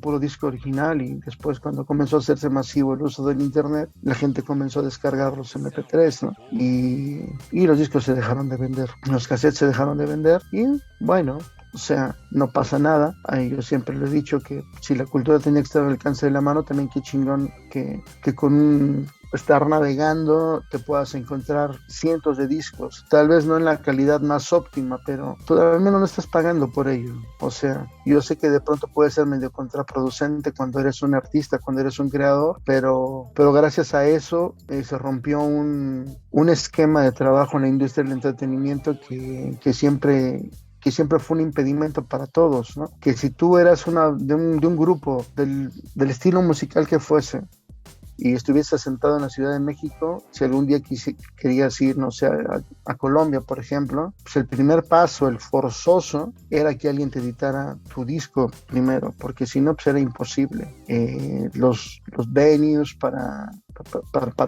puro disco original, y después, cuando comenzó a hacerse masivo el uso del internet, la gente comenzó a descargar los MP3, ¿no? Y los discos se dejaron de vender, los cassettes se dejaron de vender, y bueno, o sea, no pasa nada. Yo siempre le he dicho que si la cultura tiene que estar al alcance de la mano, también qué chingón que con estar navegando te puedas encontrar cientos de discos, tal vez no en la calidad más óptima, pero tú al menos no estás pagando por ello. O sea, yo sé que de pronto puede ser medio contraproducente cuando eres un artista, cuando eres un creador, pero gracias a eso se rompió un esquema de trabajo en la industria del entretenimiento que siempre fue un impedimento para todos, ¿no? Que si tú eras de un grupo del estilo musical que fuese, y estuvieses sentado en la Ciudad de México, si algún día querías ir, no sé, a Colombia, por ejemplo, pues el primer paso, el forzoso, era que alguien te editara tu disco primero, porque si no, pues era imposible. Los venues para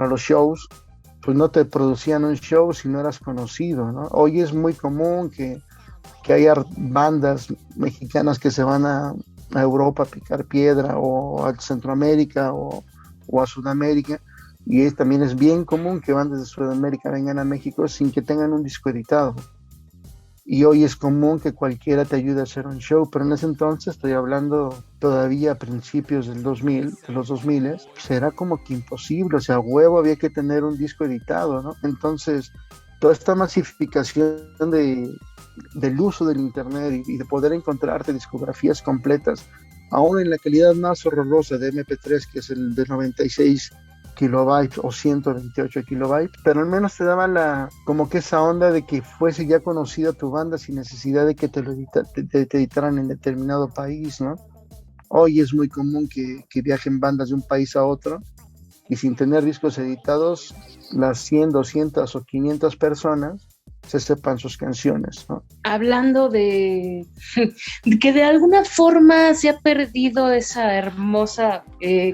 los shows, pues no te producían un show si no eras conocido, ¿no? Hoy es muy común que haya bandas mexicanas que se van a Europa a picar piedra, o a Centroamérica, o a Sudamérica, y también es bien común que bandas de Sudamérica vengan a México sin que tengan un disco editado. Y hoy es común que cualquiera te ayude a hacer un show, pero en ese entonces, estoy hablando todavía a principios de los 2000, pues era como que imposible. O sea, huevo, había que tener un disco editado, ¿no? Entonces, toda esta masificación del uso del internet y de poder encontrarte discografías completas, aún en la calidad más horrorosa de MP3, que es el de 96 kilobytes o 128 kilobytes, pero al menos te daba como que esa onda de que fuese ya conocida tu banda sin necesidad de que te editaran en determinado país, ¿no? Hoy es muy común que viajen bandas de un país a otro, y sin tener discos editados, las 100, 200 o 500 personas se sepan sus canciones, ¿no? Hablando de que de alguna forma se ha perdido esa hermosa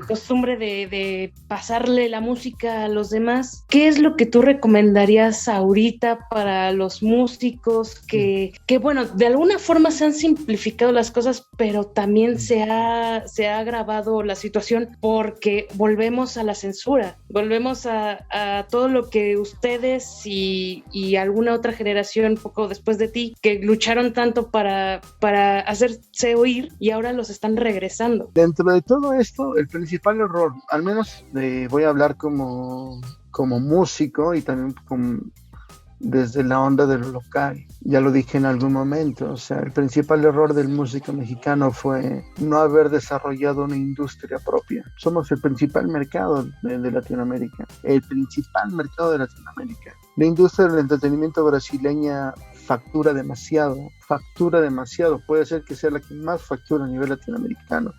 costumbre de pasarle la música a los demás, ¿qué es lo que tú recomendarías ahorita para los músicos que bueno, de alguna forma se han simplificado las cosas, pero también se ha agravado la situación porque volvemos a la censura, volvemos a todo lo que ustedes y alguna otra generación poco después de ti, que lucharon tanto para hacerse oír, y ahora los están regresando? Dentro de todo esto, el principal error, al menos voy a hablar como músico y también desde la onda de lo local, ya lo dije en algún momento, o sea, el principal error del músico mexicano fue no haber desarrollado una industria propia. Somos el principal mercado de Latinoamérica, el principal mercado de Latinoamérica. La industria del entretenimiento brasileña factura demasiado, puede ser que sea la que más factura a nivel latinoamericano,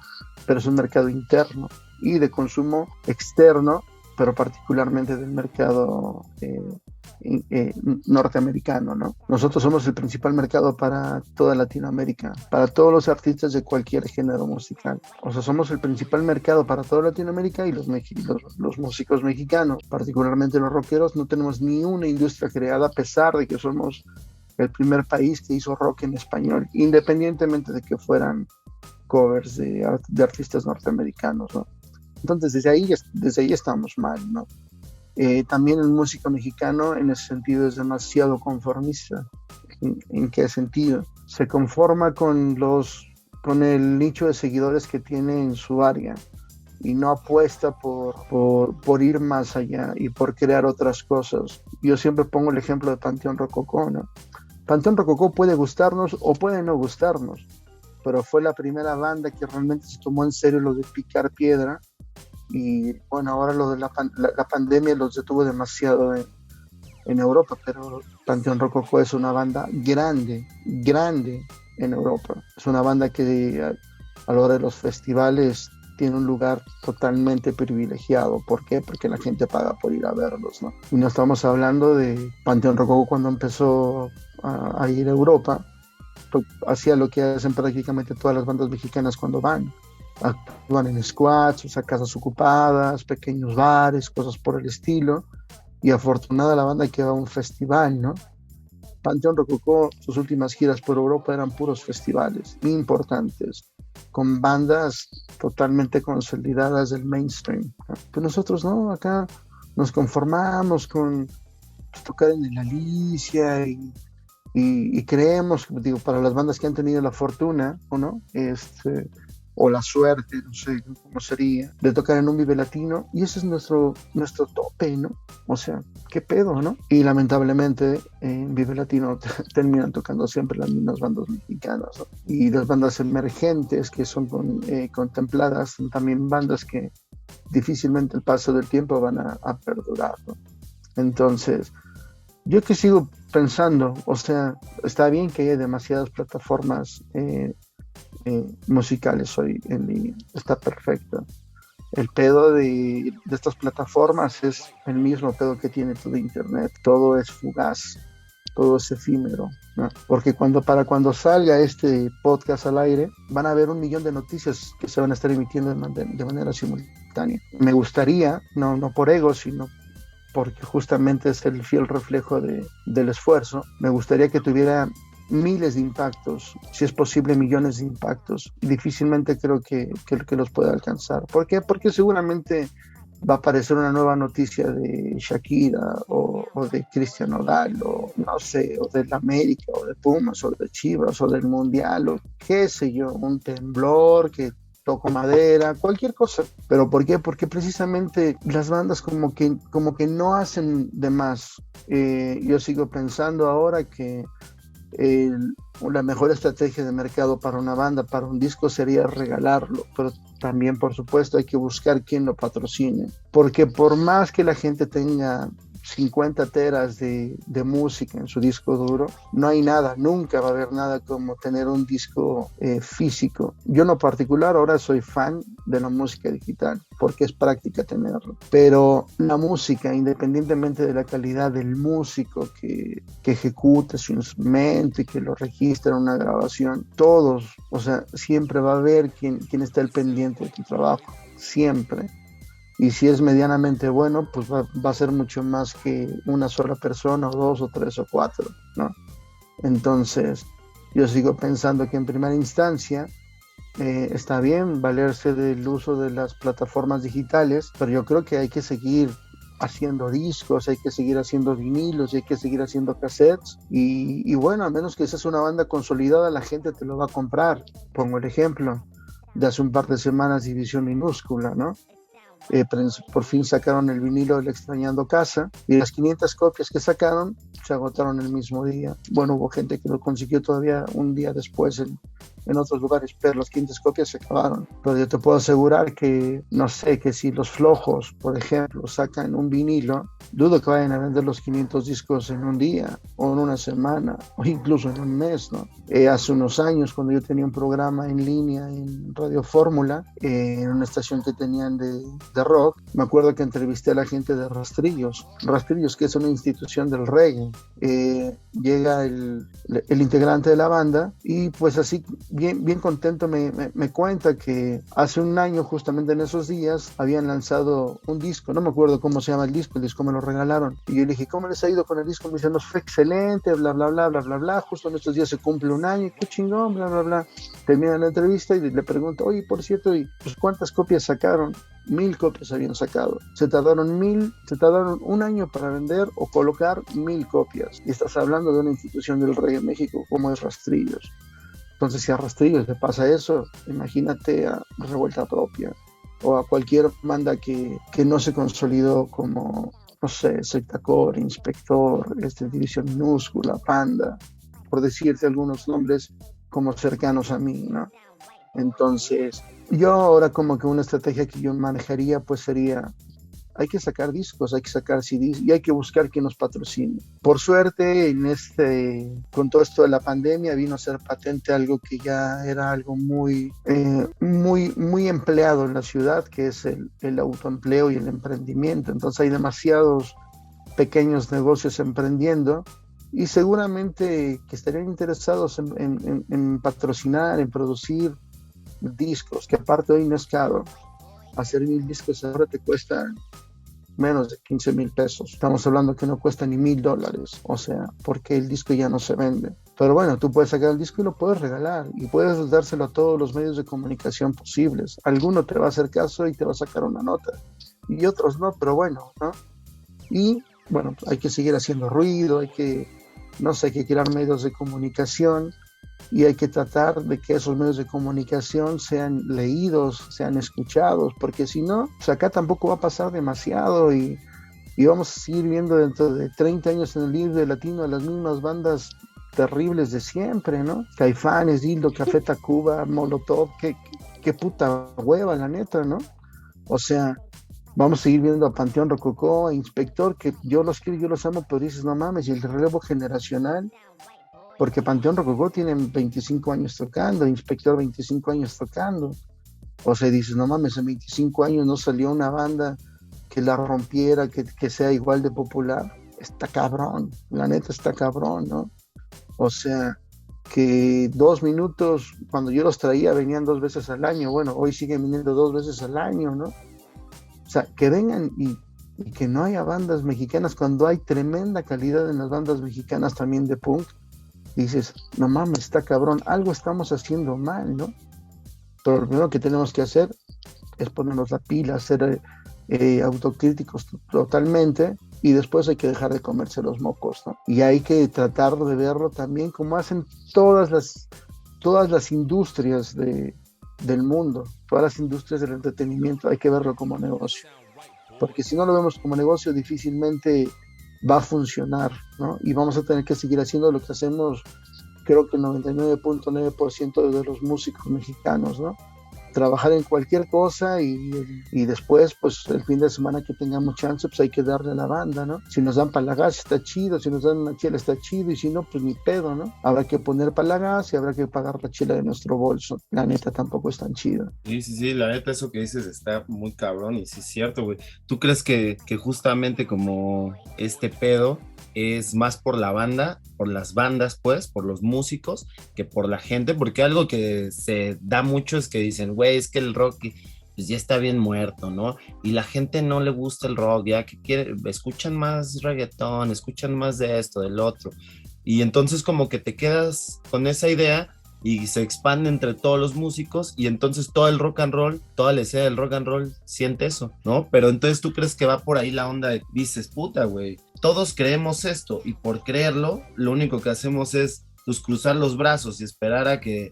pero es un mercado interno y de consumo externo, pero particularmente del mercado norteamericano, ¿no? Nosotros somos el principal mercado para toda Latinoamérica, para todos los artistas de cualquier género musical. O sea, somos el principal mercado para toda Latinoamérica, y los músicos mexicanos, particularmente los rockeros, no tenemos ni una industria creada, a pesar de que somos el primer país que hizo rock en español, independientemente de que fueran covers de artistas norteamericanos, ¿no? Entonces, desde ahí estamos mal, ¿no? También el músico mexicano en ese sentido es demasiado conformista. ¿En qué sentido? Se conforma con el nicho de seguidores que tiene en su área y no apuesta por ir más allá y por crear otras cosas. Yo siempre pongo el ejemplo de Panteón Rococó, ¿no? Panteón Rococó puede gustarnos o puede no gustarnos, pero fue la primera banda que realmente se tomó en serio lo de picar piedra. Y bueno, ahora lo de la pandemia los detuvo demasiado en Europa, pero Panteón Rococó es una banda grande en Europa. Es una banda que a la hora de los festivales tiene un lugar totalmente privilegiado. ¿Por qué? Porque la gente paga por ir a verlos, ¿no? Y no estamos hablando de Panteón Rococó cuando empezó a ir a Europa, pues, hacía lo que hacen prácticamente todas las bandas mexicanas cuando van. Actúan en squats, o sea, casas ocupadas, pequeños bares, cosas por el estilo. Y afortunada la banda que va a un festival, ¿no? Panteón Rococó, sus últimas giras por Europa eran puros festivales importantes, con bandas totalmente consolidadas del mainstream, ¿no? Pues nosotros no, acá nos conformamos con tocar en el Alicia y creemos, digo, para las bandas que han tenido la fortuna, ¿o no? O la suerte, no sé cómo sería, de tocar en un Vive Latino, y ese es nuestro tope, ¿no? O sea, qué pedo, ¿no? Y lamentablemente en Vive Latino terminan tocando siempre las mismas bandas mexicanas, ¿no? Y las bandas emergentes que son contempladas son también bandas que difícilmente el paso del tiempo van a perdurar, ¿no? Entonces, yo que sigo pensando, o sea, está bien que haya demasiadas plataformas musicales hoy en línea, está perfecto. El pedo de estas plataformas es el mismo pedo que tiene todo internet, todo es fugaz, todo es efímero, ¿no? Porque para cuando salga este podcast al aire, van a haber 1 millón de noticias que se van a estar emitiendo de manera simultánea. Me gustaría, no por ego, sino porque justamente es el fiel reflejo del esfuerzo, me gustaría que tuviera miles de impactos, si es posible millones de impactos. Difícilmente creo que los pueda alcanzar. ¿Por qué? Porque seguramente va a aparecer una nueva noticia de Shakira o de Cristian Nodal o no sé, o del América o de Pumas o de Chivas o del Mundial o qué sé yo, un temblor que toco madera, cualquier cosa. ¿Pero por qué? Porque precisamente las bandas como que no hacen de más. Yo sigo pensando ahora que la mejor estrategia de mercado para una banda, para un disco, sería regalarlo, pero también, por supuesto, hay que buscar quién lo patrocine, porque por más que la gente tenga 50 teras de música en su disco duro, no hay nada, nunca va a haber nada como tener un disco físico. Yo en lo particular ahora soy fan de la música digital porque es práctica tenerlo, pero la música, independientemente de la calidad del músico que ejecute su instrumento y que lo registre en una grabación, todos, o sea, siempre va a haber quien esté al pendiente de tu trabajo, siempre. Y si es medianamente bueno, pues va a ser mucho más que una sola persona, o 2, o 3, o 4, ¿no? Entonces, yo sigo pensando que en primera instancia está bien valerse del uso de las plataformas digitales, pero yo creo que hay que seguir haciendo discos, hay que seguir haciendo vinilos, y hay que seguir haciendo cassettes, y bueno, a menos que seas una banda consolidada, la gente te lo va a comprar. Pongo el ejemplo de hace un par de semanas, División Minúscula, ¿no? Por fin sacaron el vinilo del Extrañando Casa y las 500 copias que sacaron se agotaron el mismo día. Bueno, hubo gente que lo consiguió todavía un día después en otros lugares, pero las 500 copias se acabaron. Pero yo te puedo asegurar que, no sé, que si los Flojos, por ejemplo, sacan un vinilo, dudo que vayan a vender los 500 discos en un día o en una semana o incluso en un mes, ¿no? Hace unos años, cuando yo tenía un programa en línea en Radio Fórmula, en una estación que tenían de rock, me acuerdo que entrevisté a la gente de Rastrillos, que es una institución del reggae. Llega el integrante de la banda y pues así bien contento me cuenta que hace un año, justamente en esos días, habían lanzado un disco, no me acuerdo cómo se llama el disco me lo regalaron, y yo le dije, ¿cómo les ha ido con el disco? Me dicen, nos fue excelente, bla bla bla bla bla bla, justo en estos días se cumple un año, qué chingón, bla bla bla. Termina la entrevista y le pregunto, oye, por cierto, ¿y pues cuántas copias sacaron? 1000 copias habían sacado. Se tardaron 1 año para vender o colocar 1000 copias. Y estás hablando de una institución del reggae en México como es Rastrillos. Entonces, si a Rastrillos le pasa eso, imagínate a Revuelta Propia o a cualquier banda que no se consolidó como, no sé, Sectacore, Inspector, División Minúscula, Panda. por decirte algunos nombres como cercanos a mí, ¿no? Entonces, yo ahora como que una estrategia que yo manejaría pues sería, hay que sacar discos, hay que sacar CDs y hay que buscar quien nos patrocine. Por suerte, con todo esto de la pandemia vino a ser patente algo que ya era algo muy empleado en la ciudad, que es el autoempleo y el emprendimiento. Entonces hay demasiados pequeños negocios emprendiendo y seguramente que estarían interesados en patrocinar, en producir discos, que aparte hoy no es caro. Hacer 1,000 discos ahora te cuesta menos de 15,000 pesos. Estamos hablando que no cuesta ni $1,000, o sea, porque el disco ya no se vende. Pero bueno, tú puedes sacar el disco y lo puedes regalar y puedes dárselo a todos los medios de comunicación posibles. Alguno te va a hacer caso y te va a sacar una nota y otros no, pero bueno, ¿no? Y bueno, hay que seguir haciendo ruido, hay que crear medios de comunicación y hay que tratar de que esos medios de comunicación sean leídos, sean escuchados, porque si no, pues acá tampoco va a pasar demasiado y vamos a seguir viendo dentro de 30 años en el Vive Latino a las mismas bandas terribles de siempre, ¿no? Caifanes, Dildo, Café Tacuba, Molotov, qué puta hueva, la neta, ¿no? O sea, vamos a seguir viendo a Panteón Rococó, a Inspector, que yo los quiero, yo los amo, pero dices, no mames, y el relevo generacional, porque Panteón Rococó tiene 25 años tocando, Inspector 25 años tocando, o sea, dices, no mames, en 25 años no salió una banda que la rompiera, que sea igual de popular. Está cabrón, la neta está cabrón, ¿no? O sea, que 2 Minutos, cuando yo los traía, venían 2 veces al año, bueno, hoy siguen viniendo 2 veces al año, ¿no? O sea, que vengan y que no haya bandas mexicanas cuando hay tremenda calidad en las bandas mexicanas también de punk, dices, no mames, está cabrón, algo estamos haciendo mal, ¿no? Pero lo primero que tenemos que hacer es ponernos la pila, ser autocríticos totalmente, y después hay que dejar de comerse los mocos, ¿no? Y hay que tratar de verlo también como hacen todas las industrias del mundo, todas las industrias del entretenimiento, hay que verlo como negocio, porque si no lo vemos como negocio difícilmente va a funcionar, ¿no? Y vamos a tener que seguir haciendo lo que hacemos, creo que el 99.9% de los músicos mexicanos, ¿no? Trabajar en cualquier cosa y después, pues el fin de semana que tengamos chance, pues hay que darle a la banda, ¿no? Si nos dan para la gas está chido, si nos dan una chela está chido, y si no, pues ni pedo, ¿no? Habrá que poner para la gas y habrá que pagar la chela de nuestro bolso. La neta tampoco es tan chido. Sí, la neta, eso que dices está muy cabrón y sí es cierto, güey. ¿Tú crees que justamente como este pedo es más por la banda, por las bandas, pues, por los músicos, que por la gente? Porque algo que se da mucho es que dicen, güey, es que el rock pues ya está bien muerto, ¿no? Y la gente no le gusta el rock, ya que escuchan más reggaetón, escuchan más de esto, del otro. Y entonces como que te quedas con esa idea y se expande entre todos los músicos y entonces todo el rock and roll, toda la escena del rock and roll siente eso, ¿no? Pero entonces tú crees que va por ahí la onda de, dices, puta, güey, todos creemos esto y por creerlo, lo único que hacemos es pues cruzar los brazos y esperar a que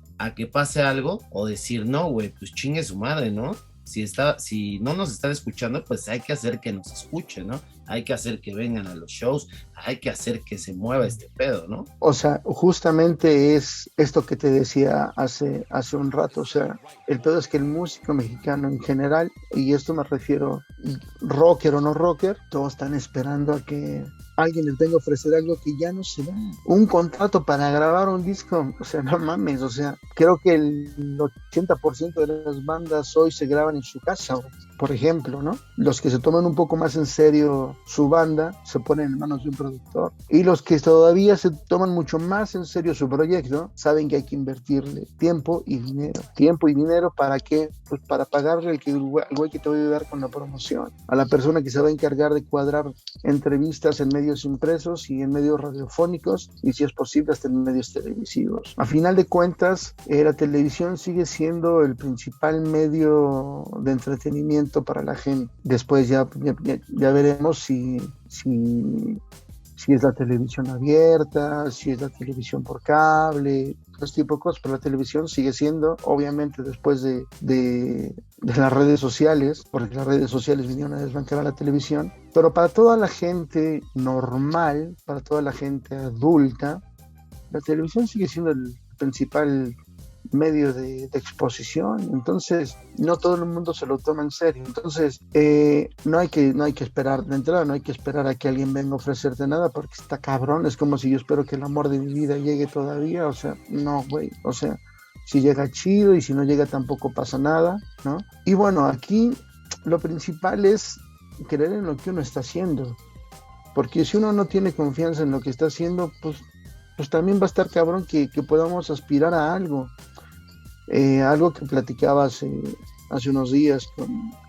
pase algo o decir, no, güey, pues chingue su madre, ¿no? Si no nos están escuchando, pues hay que hacer que nos escuchen, ¿no? Hay que hacer que vengan a los shows, hay que hacer que se mueva este pedo, ¿no? O sea, justamente es esto que te decía hace un rato, o sea, el pedo es que el músico mexicano en general, y esto me refiero rocker o no rocker, todos están esperando a que alguien les venga a ofrecer algo que ya no se da. Un contrato para grabar un disco, o sea, no mames, o sea, creo que el 80% de las bandas hoy se graban en su casa, por ejemplo, ¿no? Los que se toman un poco más en serio su banda se ponen en manos de un productor, y los que todavía se toman mucho más en serio su proyecto saben que hay que invertirle tiempo y dinero. ¿Para qué? Pues para pagarle al güey que te va a ayudar con la promoción, a la persona que se va a encargar de cuadrar entrevistas en medios impresos y en medios radiofónicos y si es posible hasta en medios televisivos. A final de cuentas, la televisión sigue siendo el principal medio de entretenimiento para la gente. Después ya veremos si es la televisión abierta, si es la televisión por cable, todo este tipo de cosas, pero la televisión sigue siendo, obviamente después de las redes sociales, porque las redes sociales vinieron a desbancar a la televisión, pero para toda la gente normal, para toda la gente adulta, la televisión sigue siendo el principal medio de exposición, entonces no todo el mundo se lo toma en serio, entonces no hay que esperar de entrada, no hay que esperar a que alguien venga a ofrecerte nada porque está cabrón, es como si yo espero que el amor de mi vida llegue todavía, o sea, no, güey, o sea, si llega chido y si no llega tampoco pasa nada, ¿no? Y bueno, aquí lo principal es creer en lo que uno está haciendo, porque si uno no tiene confianza en lo que está haciendo, pues también va a estar cabrón que podamos aspirar a algo. Algo que platicaba hace unos días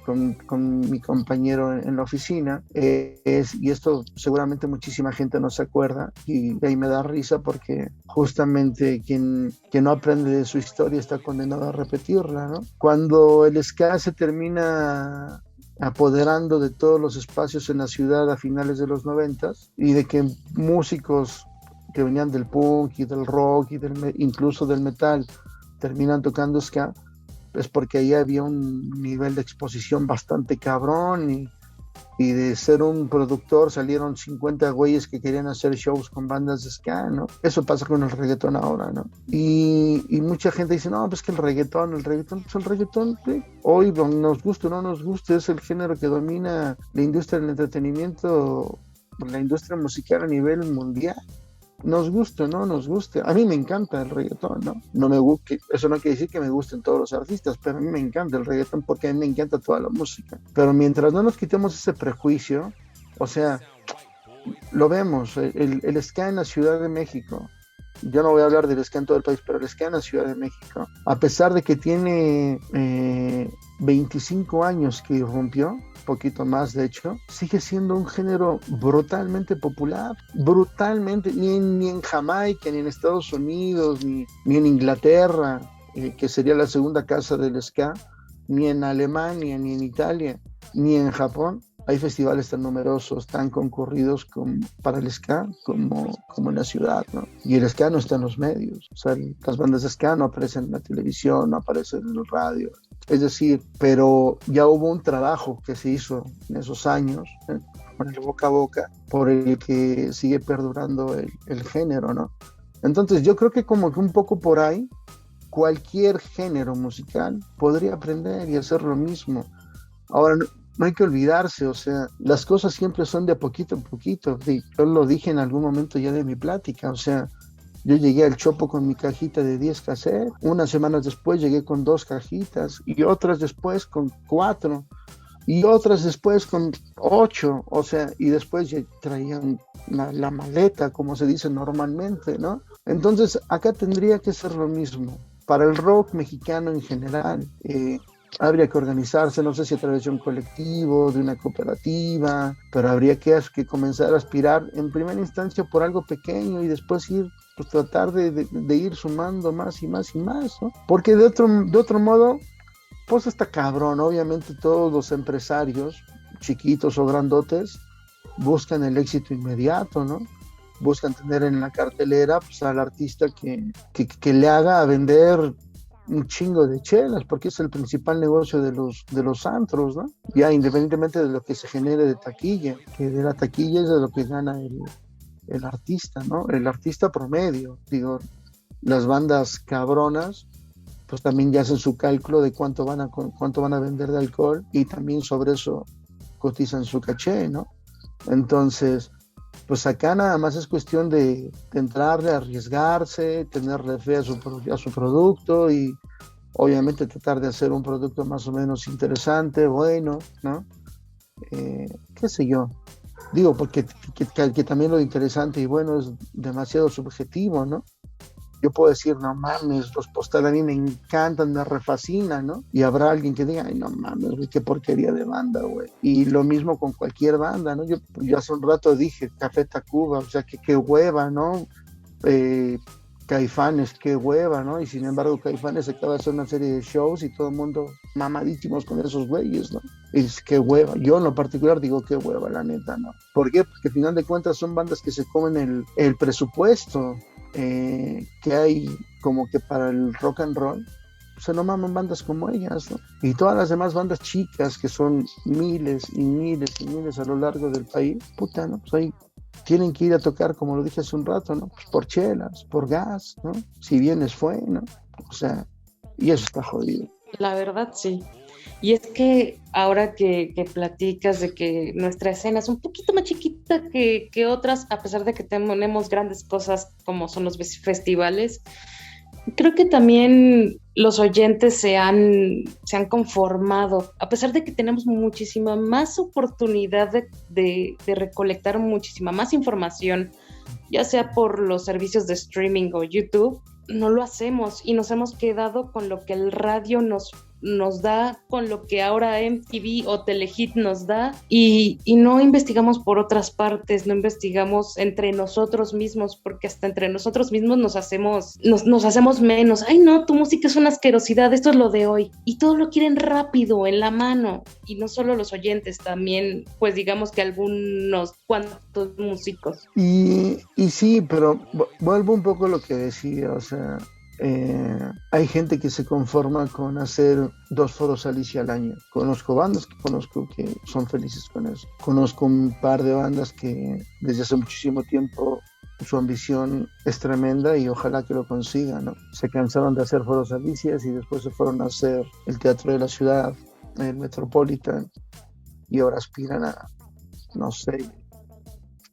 con mi compañero en la oficina, y esto seguramente muchísima gente no se acuerda, y ahí me da risa porque justamente quien no aprende de su historia está condenado a repetirla, ¿no? Cuando el ska se termina apoderando de todos los espacios en la ciudad a finales de los 90 y de que músicos que venían del punk y del rock y incluso del metal terminan tocando ska, es porque ahí había un nivel de exposición bastante cabrón y de ser un productor salieron 50 güeyes que querían hacer shows con bandas de ska, ¿no? Eso pasa con el reggaetón ahora, ¿no? Y mucha gente dice, no, pues que el reggaetón, pues el reggaetón, ¿sí? Hoy nos guste o no nos guste, es el género que domina la industria del entretenimiento, la industria musical a nivel mundial. Nos guste o no nos guste, a mí me encanta el reggaetón, ¿no? Eso no quiere decir que me gusten todos los artistas, pero a mí me encanta el reggaetón porque a mí me encanta toda la música. Pero mientras no nos quitemos ese prejuicio, o sea, lo vemos, el ska en la Ciudad de México, yo no voy a hablar del ska en todo el país, pero el ska en la Ciudad de México, a pesar de que tiene 25 años que irrumpió, poquito más de hecho, sigue siendo un género brutalmente popular, brutalmente, ni en Jamaica, ni en Estados Unidos, ni en Inglaterra, que sería la segunda casa del ska, ni en Alemania, ni en Italia, ni en Japón hay festivales tan numerosos, tan concurridos para el ska como en la ciudad, ¿no? Y el ska no está en los medios, o sea, las bandas de ska no aparecen en la televisión, no aparecen en el radio, es decir, pero ya hubo un trabajo que se hizo en esos años, con el boca a boca, por el que sigue perdurando el género, ¿no? Entonces yo creo que como que un poco por ahí, cualquier género musical podría aprender y hacer lo mismo. Ahora, no hay que olvidarse, o sea, las cosas siempre son de poquito en poquito. Yo lo dije en algún momento ya de mi plática, o sea, yo llegué al Chopo con mi cajita de 10 cassettes, unas semanas después llegué con 2 cajitas, y otras después con 4, y otras después con 8, o sea, y después ya traían la maleta, como se dice normalmente, ¿no? Entonces, acá tendría que ser lo mismo. Para el rock mexicano en general, habría que organizarse, no sé si a través de un colectivo, de una cooperativa, pero habría que comenzar a aspirar en primera instancia por algo pequeño y después pues tratar de ir sumando más y más y más, ¿no? Porque de otro modo, pues está cabrón, obviamente todos los empresarios, chiquitos o grandotes, buscan el éxito inmediato, ¿no? Buscan tener en la cartelera pues, al artista que le haga a vender un chingo de chelas, porque es el principal negocio de los antros, ¿no? Ya independientemente de lo que se genere de taquilla, que de la taquilla es de lo que gana el artista, ¿no? El artista promedio, digo, las bandas cabronas, pues también ya hacen su cálculo de cuánto van a vender de alcohol y también sobre eso cotizan su caché, ¿no? Entonces, pues acá nada más es cuestión de entrarle, arriesgarse, tenerle fe a su producto y obviamente tratar de hacer un producto más o menos interesante, bueno, ¿no? Qué sé yo. Digo, porque que también lo interesante y bueno es demasiado subjetivo, ¿no? Yo puedo decir, no mames, los postales a mí me encantan, me refascinan, ¿no? Y habrá alguien que diga, ay, no mames, güey, qué porquería de banda, güey. Y lo mismo con cualquier banda, ¿no? Yo hace un rato dije, Café Tacuba, o sea, que qué hueva, ¿no? Caifanes, qué hueva, ¿no? Y sin embargo, Caifanes acaba de hacer una serie de shows y todo el mundo mamadísimos con esos güeyes, ¿no? Y es qué hueva. Yo en lo particular digo qué hueva, la neta, ¿no? ¿Por qué? Porque al final de cuentas son bandas que se comen el presupuesto que hay como que para el rock and roll, se no maman bandas como ellas, ¿no? Y todas las demás bandas chicas que son miles y miles y miles a lo largo del país, puta, ¿no? Pues ahí tienen que ir a tocar, como lo dije hace un rato, ¿no? Pues por chelas, por gas, ¿no? Si vienes fue, ¿no? O sea, y eso está jodido. La verdad, sí. Y es que ahora que platicas de que nuestra escena es un poquito más chiquita que otras, a pesar de que tenemos grandes cosas como son los festivales, creo que también los oyentes se han conformado, a pesar de que tenemos muchísima más oportunidad de recolectar muchísima más información, ya sea por los servicios de streaming o YouTube, no lo hacemos y nos hemos quedado con lo que el radio nos da, con lo que ahora MTV o Telehit nos da y no investigamos por otras partes, no investigamos entre nosotros mismos, porque hasta entre nosotros mismos nos hacemos menos. Ay no, tu música es una asquerosidad, esto es lo de hoy. Y todo lo quieren rápido, en la mano. Y no solo los oyentes, también pues digamos que algunos cuantos músicos. Y sí, pero vuelvo un poco a lo que decía, o sea, hay gente que se conforma con hacer 2 foros Alicia al año. Conozco bandas que son felices con eso. Conozco un par de bandas que desde hace muchísimo tiempo su ambición es tremenda y ojalá que lo consigan, ¿no? Se cansaron de hacer foros Alicias y después se fueron a hacer el Teatro de la Ciudad, el Metropolitan, y ahora aspiran a, no sé,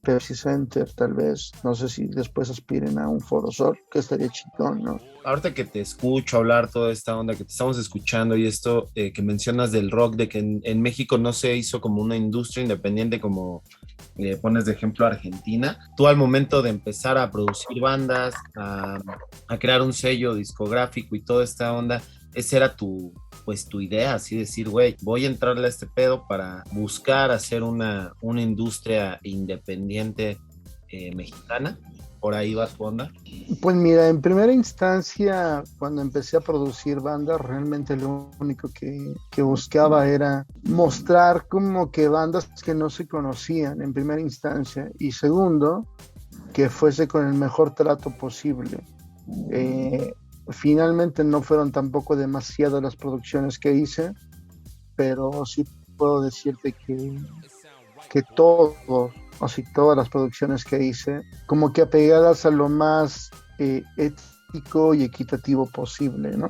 Pepsi Center, tal vez, no sé si después aspiren a un Foro Sol, que estaría chingón, ¿no? Ahorita que te escucho hablar toda esta onda que te estamos escuchando y esto que mencionas del rock, de que en México no se hizo como una industria independiente como pones de ejemplo Argentina, tú al momento de empezar a producir bandas, a crear un sello discográfico y toda esta onda, esa era tu idea, así decir, güey, voy a entrarle a este pedo para buscar hacer una industria independiente mexicana. ¿Por ahí va tu onda? Pues mira, en primera instancia, cuando empecé a producir bandas, realmente lo único que buscaba era mostrar como que bandas que no se conocían en primera instancia, y segundo, que fuese con el mejor trato posible. Finalmente no fueron tampoco demasiadas las producciones que hice, pero sí puedo decirte que todas las producciones que hice, como que apegadas a lo más ético y equitativo posible, ¿no?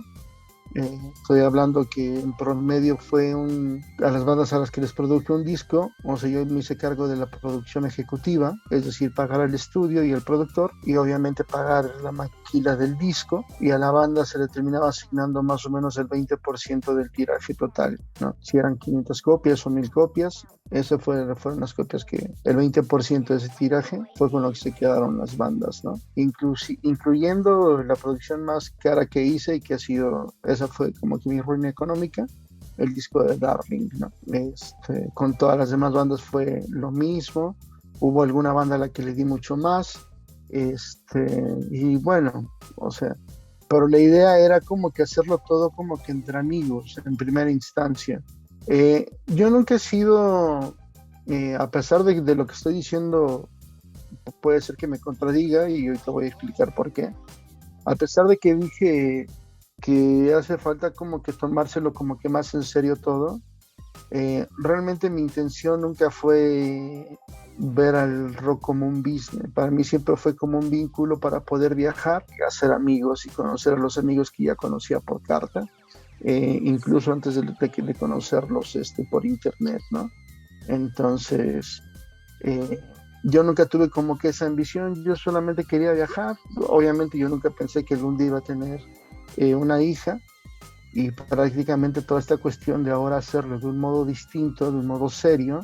Estoy hablando que en promedio fue a las bandas a las que les produje un disco, o sea, yo me hice cargo de la producción ejecutiva, es decir, pagar al estudio y al productor, y obviamente pagar la maquila del disco, y a la banda se le terminaba asignando más o menos el 20% del tiraje total, ¿no? Si eran 500 copias o 1000 copias, esas fueron las copias que el 20% de ese tiraje fue con lo que se quedaron las bandas, ¿no? Incluyendo la producción más cara que hice y que ha sido, esa fue como que mi ruina económica, el disco de Darling, ¿no? Con todas las demás bandas fue lo mismo, hubo alguna banda a la que le di mucho más, y bueno, o sea, pero la idea era como que hacerlo todo como que entre amigos en primera instancia. Yo nunca he sido, a pesar de lo que estoy diciendo, puede ser que me contradiga y ahorita voy a explicar por qué. A pesar de que dije que hace falta como que tomárselo como que más en serio todo, realmente mi intención nunca fue ver al rock como un business. Para mí siempre fue como un vínculo para poder viajar, hacer amigos y conocer a los amigos que ya conocía por carta. Incluso antes de conocerlos por internet, ¿no? Entonces, yo nunca tuve como que esa ambición, yo solamente quería viajar. Obviamente yo nunca pensé que algún día iba a tener una hija, y prácticamente toda esta cuestión de ahora hacerlo de un modo distinto, de un modo serio,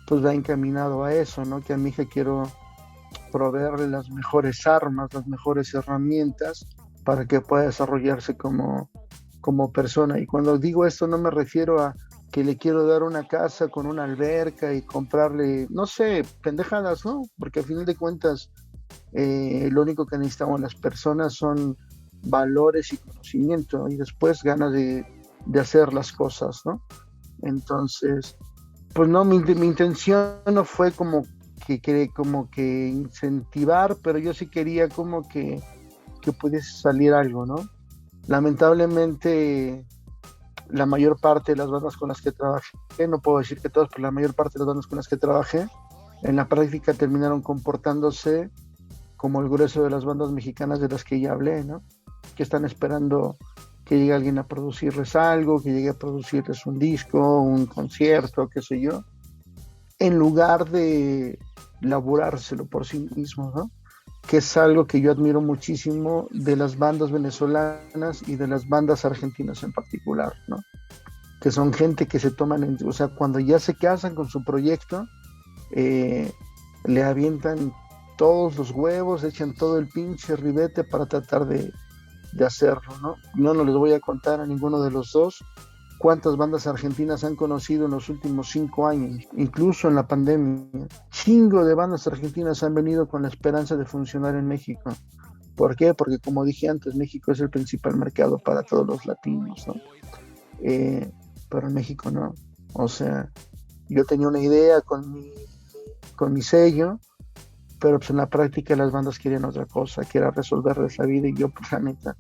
pues va encaminado a eso, ¿no? Que a mi hija quiero proveerle las mejores armas, las mejores herramientas para que pueda desarrollarse como persona. Y cuando digo esto no me refiero a que le quiero dar una casa con una alberca y comprarle, no sé, pendejadas, ¿no? Porque al final de cuentas lo único que necesitamos las personas son valores y conocimiento, y después ganas de hacer las cosas, ¿no? Entonces, pues no, mi intención no fue como que incentivar, pero yo sí quería como que pudiese salir algo, ¿no? Lamentablemente, la mayor parte de las bandas con las que trabajé, no puedo decir que todas, pero la mayor parte de las bandas con las que trabajé, en la práctica terminaron comportándose como el grueso de las bandas mexicanas de las que ya hablé, ¿no? Que están esperando que llegue alguien a producirles algo, que llegue a producirles un disco, un concierto, qué sé yo, en lugar de laburárselo por sí mismos, ¿no? Que es algo que yo admiro muchísimo de las bandas venezolanas y de las bandas argentinas en particular, ¿no? Que son gente que se toman, o sea, cuando ya se casan con su proyecto, le avientan todos los huevos, echan todo el pinche ribete para tratar de hacerlo, ¿no? No les voy a contar a ninguno de los dos cuántas bandas argentinas han conocido en los últimos 5 años, incluso en la pandemia. Chingo de bandas argentinas han venido con la esperanza de funcionar en México. ¿Por qué? Porque como dije antes, México es el principal mercado para todos los latinos, ¿no? Pero en México no. O sea, yo tenía una idea con mi sello, pero pues en la práctica las bandas querían otra cosa, que era resolverles la vida, y yo pues la neta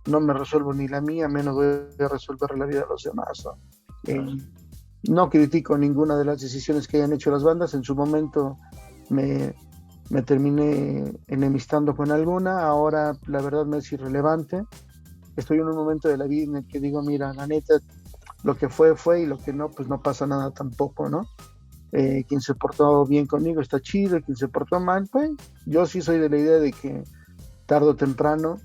no me resuelvo ni la mía, menos voy a resolver la vida de los demás, ¿no? No critico ninguna de las decisiones que hayan hecho las bandas. En su momento me terminé enemistando con alguna, ahora la verdad me es irrelevante. Estoy en un momento de la vida en el que digo, mira, la neta, lo que fue, y lo que no, pues no pasa nada tampoco, ¿no? Quien se portó bien conmigo está chido, quien se portó mal, pues yo sí soy de la idea de que tarde o temprano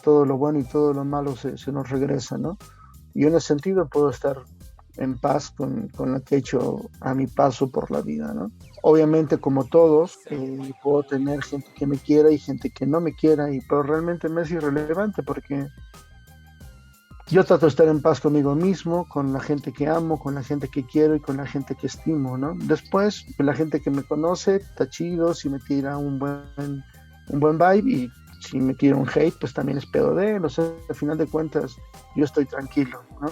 todo lo bueno y todo lo malo se nos regresa, ¿no? Y en ese sentido puedo estar en paz con lo que he hecho a mi paso por la vida, ¿no? Obviamente, como todos, puedo tener gente que me quiera y gente que no me quiera, pero realmente me es irrelevante porque yo trato de estar en paz conmigo mismo, con la gente que amo, con la gente que quiero y con la gente que estimo, ¿no? Después, la gente que me conoce está chido, si me tira un buen vibe, y si me tira un hate, pues también es pedo de él. O sea, al final de cuentas, yo estoy tranquilo, ¿no?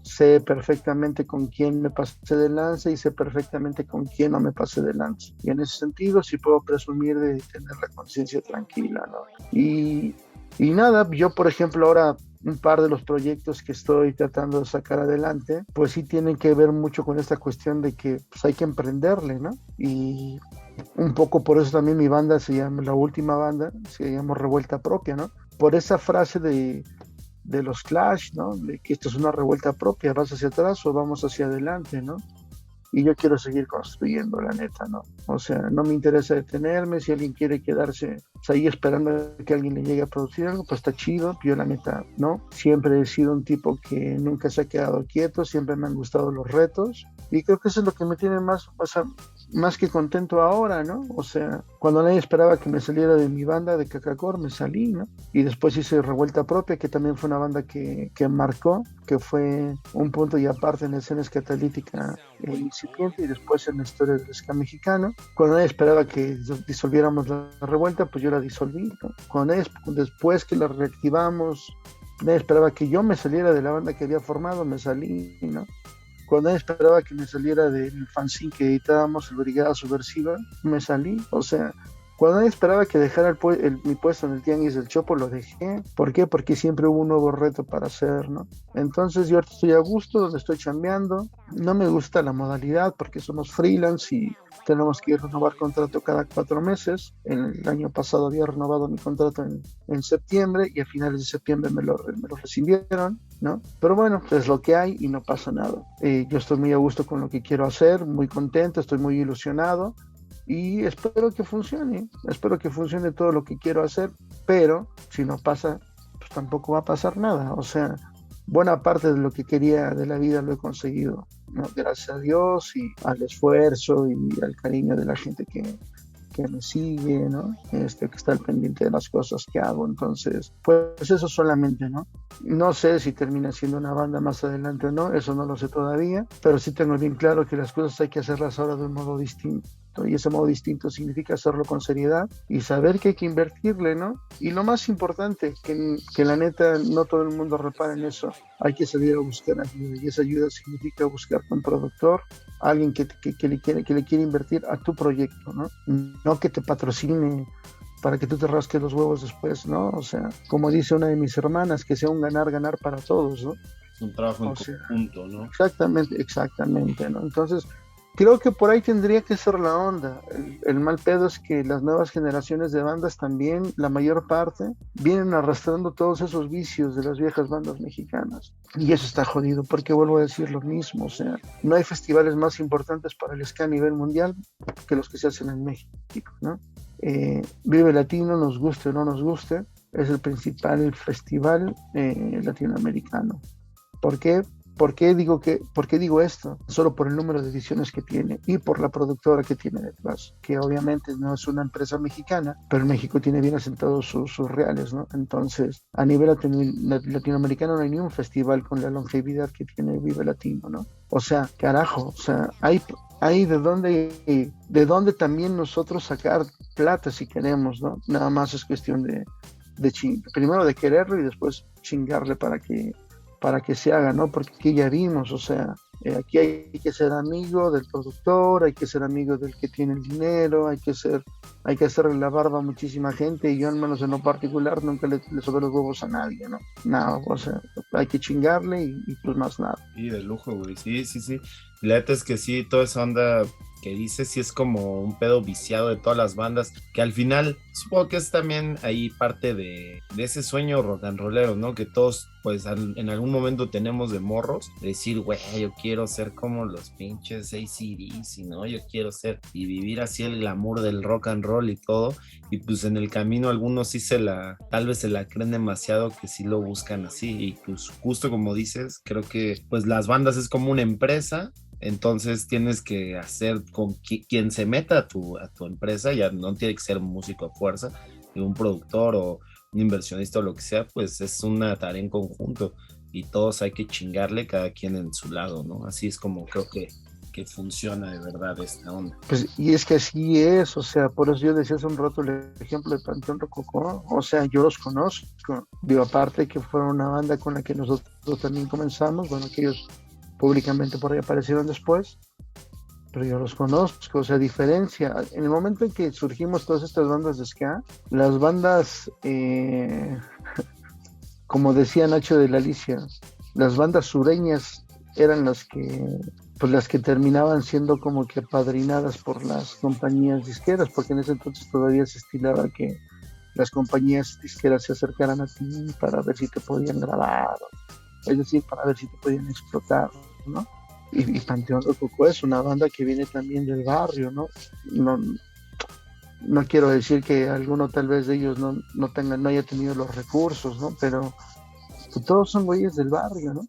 Sé perfectamente con quién me pasé de lanza y sé perfectamente con quién no me pasé de lanza. Y en ese sentido sí puedo presumir de tener la conciencia tranquila, ¿no? Y nada, yo por ejemplo ahora un par de los proyectos que estoy tratando de sacar adelante, pues sí tienen que ver mucho con esta cuestión de que pues hay que emprenderle, ¿no? Y un poco por eso también mi banda se llama, la última banda, se llama Revuelta Propia, ¿no? Por esa frase de los Clash, ¿no? De que esto es una revuelta propia, ¿vas hacia atrás o vamos hacia adelante, ¿no? Y yo quiero seguir construyendo, la neta, ¿no? O sea, no me interesa detenerme. Si alguien quiere quedarse pues, ahí esperando a que alguien le llegue a producir algo, pues está chido. Yo, la neta, no. Siempre he sido un tipo que nunca se ha quedado quieto, siempre me han gustado los retos. Y creo que eso es lo que me tiene más, o sea, más que contento ahora, ¿no? O sea, cuando nadie esperaba que me saliera de mi banda de Cacacor, me salí, ¿no? Y después hice Revuelta Propia, que también fue una banda que marcó, que fue un punto y aparte en la escena escatalítica incipiente y después en la historia del ska mexicano. Cuando nadie esperaba que disolviéramos la revuelta, pues yo la disolví, ¿no? Después que la reactivamos, nadie esperaba que yo me saliera de la banda que había formado, me salí, ¿no? Cuando nadie esperaba que me saliera del fanzine que editábamos, el Brigada Subversiva, me salí. O sea, cuando nadie esperaba que dejara mi puesto en el Tianguis del Chopo, lo dejé. ¿Por qué? Porque siempre hubo un nuevo reto para hacer, ¿no? Entonces yo ahorita estoy a gusto donde estoy chambeando. No me gusta la modalidad porque somos freelance y tenemos que renovar contrato cada 4 meses. El año pasado había renovado mi contrato en septiembre y a finales de septiembre me lo rescindieron, ¿no? Pero bueno, pues es lo que hay y no pasa nada. Yo estoy muy a gusto con lo que quiero hacer, muy contento, estoy muy ilusionado y espero que funcione todo lo que quiero hacer, pero si no pasa, pues tampoco va a pasar nada. O sea, buena parte de lo que quería de la vida lo he conseguido, ¿no? Gracias a Dios y al esfuerzo y al cariño de la gente que me sigue, ¿no? Que está al pendiente de las cosas que hago. Entonces, pues eso solamente, ¿no? No sé si termina siendo una banda más adelante o no, eso no lo sé todavía, pero sí tengo bien claro que las cosas hay que hacerlas ahora de un modo distinto. Y ese modo distinto significa hacerlo con seriedad y saber que hay que invertirle, ¿no? Y lo más importante, que la neta no todo el mundo repara en eso, hay que salir a buscar ayuda, y esa ayuda significa buscar un productor, alguien que le quiere invertir a tu proyecto, ¿no? No que te patrocine para que tú te rasques los huevos después, ¿no? O sea, como dice una de mis hermanas, que sea un ganar-ganar para todos, ¿no? Es un trabajo en conjunto, ¿no? Exactamente, ¿no? Entonces, Creo que por ahí tendría que ser la onda. El mal pedo es que las nuevas generaciones de bandas también, la mayor parte, vienen arrastrando todos esos vicios de las viejas bandas mexicanas. Y eso está jodido, porque vuelvo a decir lo mismo. O sea, no hay festivales más importantes para el ska a nivel mundial que los que se hacen en México, ¿no? Vive Latino, nos guste o no nos guste, es el principal festival latinoamericano. ¿Por qué? ¿Por qué digo esto? Solo por el número de ediciones que tiene y por la productora que tiene detrás, que obviamente no es una empresa mexicana, pero en México tiene bien asentados sus reales, ¿no? Entonces, a nivel latinoamericano no hay ni un festival con la longevidad que tiene Vive Latino, ¿no? O sea, carajo, o sea, hay de dónde también nosotros sacar plata si queremos, ¿no? Nada más es cuestión primero de quererlo y después chingarle para que se haga, ¿no? Porque aquí ya vimos, o sea, aquí hay que ser amigo del productor, hay que ser amigo del que tiene el dinero, hay que hacerle la barba a muchísima gente, y yo, al menos en lo particular, nunca le sobé los huevos a nadie, ¿no? Nada, o sea, hay que chingarle y pues más nada. Sí, de lujo, güey, sí. La neta es que sí, toda esa onda que dices, sí es como un pedo viciado de todas las bandas, que al final, supongo que es también ahí parte de ese sueño rock and rollero, ¿no? Que todos, pues, en algún momento tenemos de morros, de decir, güey, yo quiero ser como los pinches AC/DC, ¿no? Yo quiero ser y vivir así el glamour del rock and roll y todo, y pues en el camino algunos sí tal vez se la creen demasiado, que sí lo buscan así, y pues justo como dices, creo que pues las bandas es como una empresa. Entonces tienes que hacer con quien se meta a tu empresa, ya no tiene que ser músico a fuerza, un productor o un inversionista o lo que sea, pues es una tarea en conjunto y todos hay que chingarle, cada quien en su lado, ¿no? Así es como creo que funciona de verdad esta onda. Pues, y es que así es, o sea, por eso yo decía hace un rato el ejemplo de Panteón Rococó, o sea, yo los conozco, digo, aparte que fueron una banda con la que nosotros también comenzamos, bueno, que ellos públicamente por ahí aparecieron después, pero yo los conozco, o sea, diferencia, en el momento en que surgimos todas estas bandas de ska, las bandas, como decía Nacho de la Alicia, las bandas sureñas eran las que terminaban siendo como que apadrinadas por las compañías disqueras, porque en ese entonces todavía se estilaba que las compañías disqueras se acercaran a ti para ver si te podían grabar, es decir, para ver si te podían explotar, ¿no? Y Panteón Rococó es una banda que viene también del barrio, ¿no? No quiero decir que alguno tal vez de ellos no haya tenido los recursos, ¿no? Pero pues, todos son güeyes del barrio, ¿no?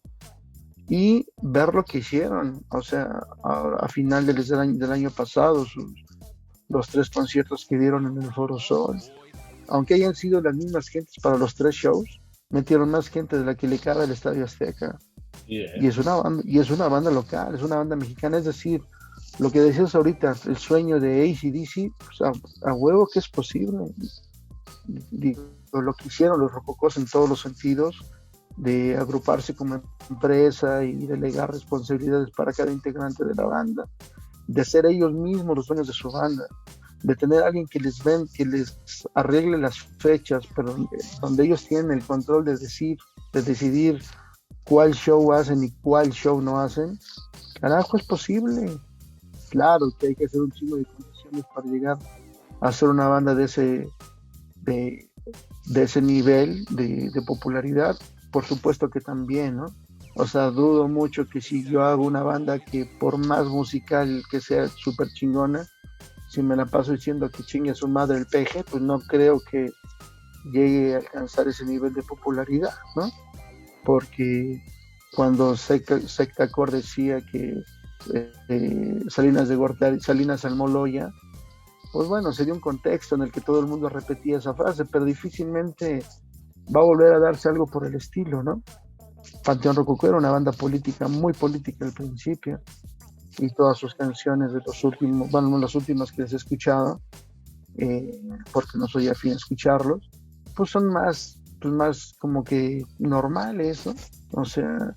Y ver lo que hicieron, o sea, a final del año pasado, los 3 conciertos que dieron en el Foro Sol, aunque hayan sido las mismas gentes para los 3 shows, metieron más gente de la que le cabe al Estadio Azteca. Yeah. Y es una banda local, es una banda mexicana, es decir, lo que decías ahorita, el sueño de AC/DC, pues a huevo que es posible. Digo, lo que hicieron los Rococós en todos los sentidos, de agruparse como empresa y delegar responsabilidades para cada integrante de la banda, de ser ellos mismos los dueños de su banda, de tener a alguien que les arregle las fechas, pero donde ellos tienen el control de decidir cuál show hacen y cuál show no hacen. Carajo, es posible. Claro que hay que hacer un chingo de condiciones para llegar a ser una banda de ese nivel de popularidad. Por supuesto que también, ¿no? O sea, dudo mucho que si yo hago una banda que por más musical que sea súper chingona, si me la paso diciendo que chingue a su madre el peje, pues no creo que llegue a alcanzar ese nivel de popularidad, ¿no? Porque cuando Secta Core decía que Salinas Almoloya, pues bueno, sería un contexto en el que todo el mundo repetía esa frase, pero difícilmente va a volver a darse algo por el estilo, ¿no? Panteón Rococó era una banda política, muy política al principio, y todas sus canciones de las últimas que les he escuchado, porque no soy afín a escucharlos, pues son más como que normales, ¿no? O sea,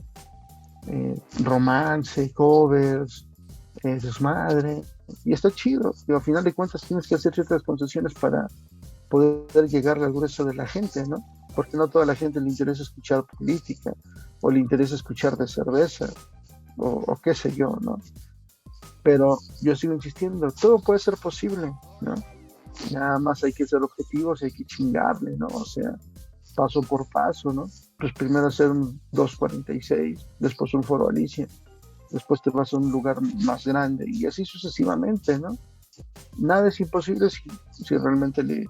romance, covers, desmadre, y está chido, pero al final de cuentas tienes que hacer ciertas concesiones para poder llegar al grueso de la gente, ¿no? Porque no toda la gente le interesa escuchar política, o le interesa escuchar de cerveza, o qué sé yo, ¿no? Pero yo sigo insistiendo, todo puede ser posible, ¿no? Nada más hay que ser objetivos, hay que chingarle, ¿no? O sea, paso por paso, ¿no? Pues primero hacer un 246, después un Foro Alicia, después te vas a un lugar más grande y así sucesivamente, ¿no? Nada es imposible si realmente le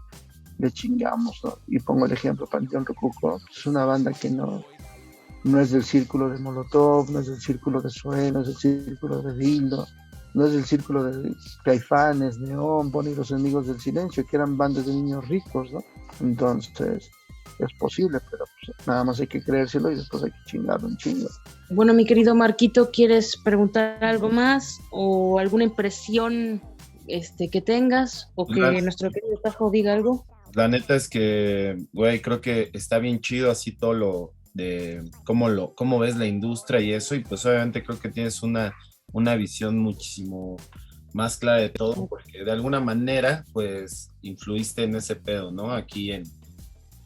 chingamos, ¿no? Y pongo el ejemplo, Panteón Rococó, es una banda que no es del círculo de Molotov, no es del círculo de Zoé, no es del círculo de Dildo, no es del círculo de Caifanes, Neón, Bonnie y los Enemigos del Silencio, que eran bandas de niños ricos, ¿no? Entonces, es posible, pero pues, nada más hay que creérselo y después hay que chingarlo un chingo. Bueno, mi querido Marquito, ¿quieres preguntar algo más o alguna impresión que tengas o que nuestro querido Tajo diga algo? La neta es que, güey, creo que está bien chido así todo lo de cómo ves la industria y eso, y pues obviamente creo que tienes una visión muchísimo más clara de todo, porque de alguna manera, pues, influiste en ese pedo, ¿no? Aquí en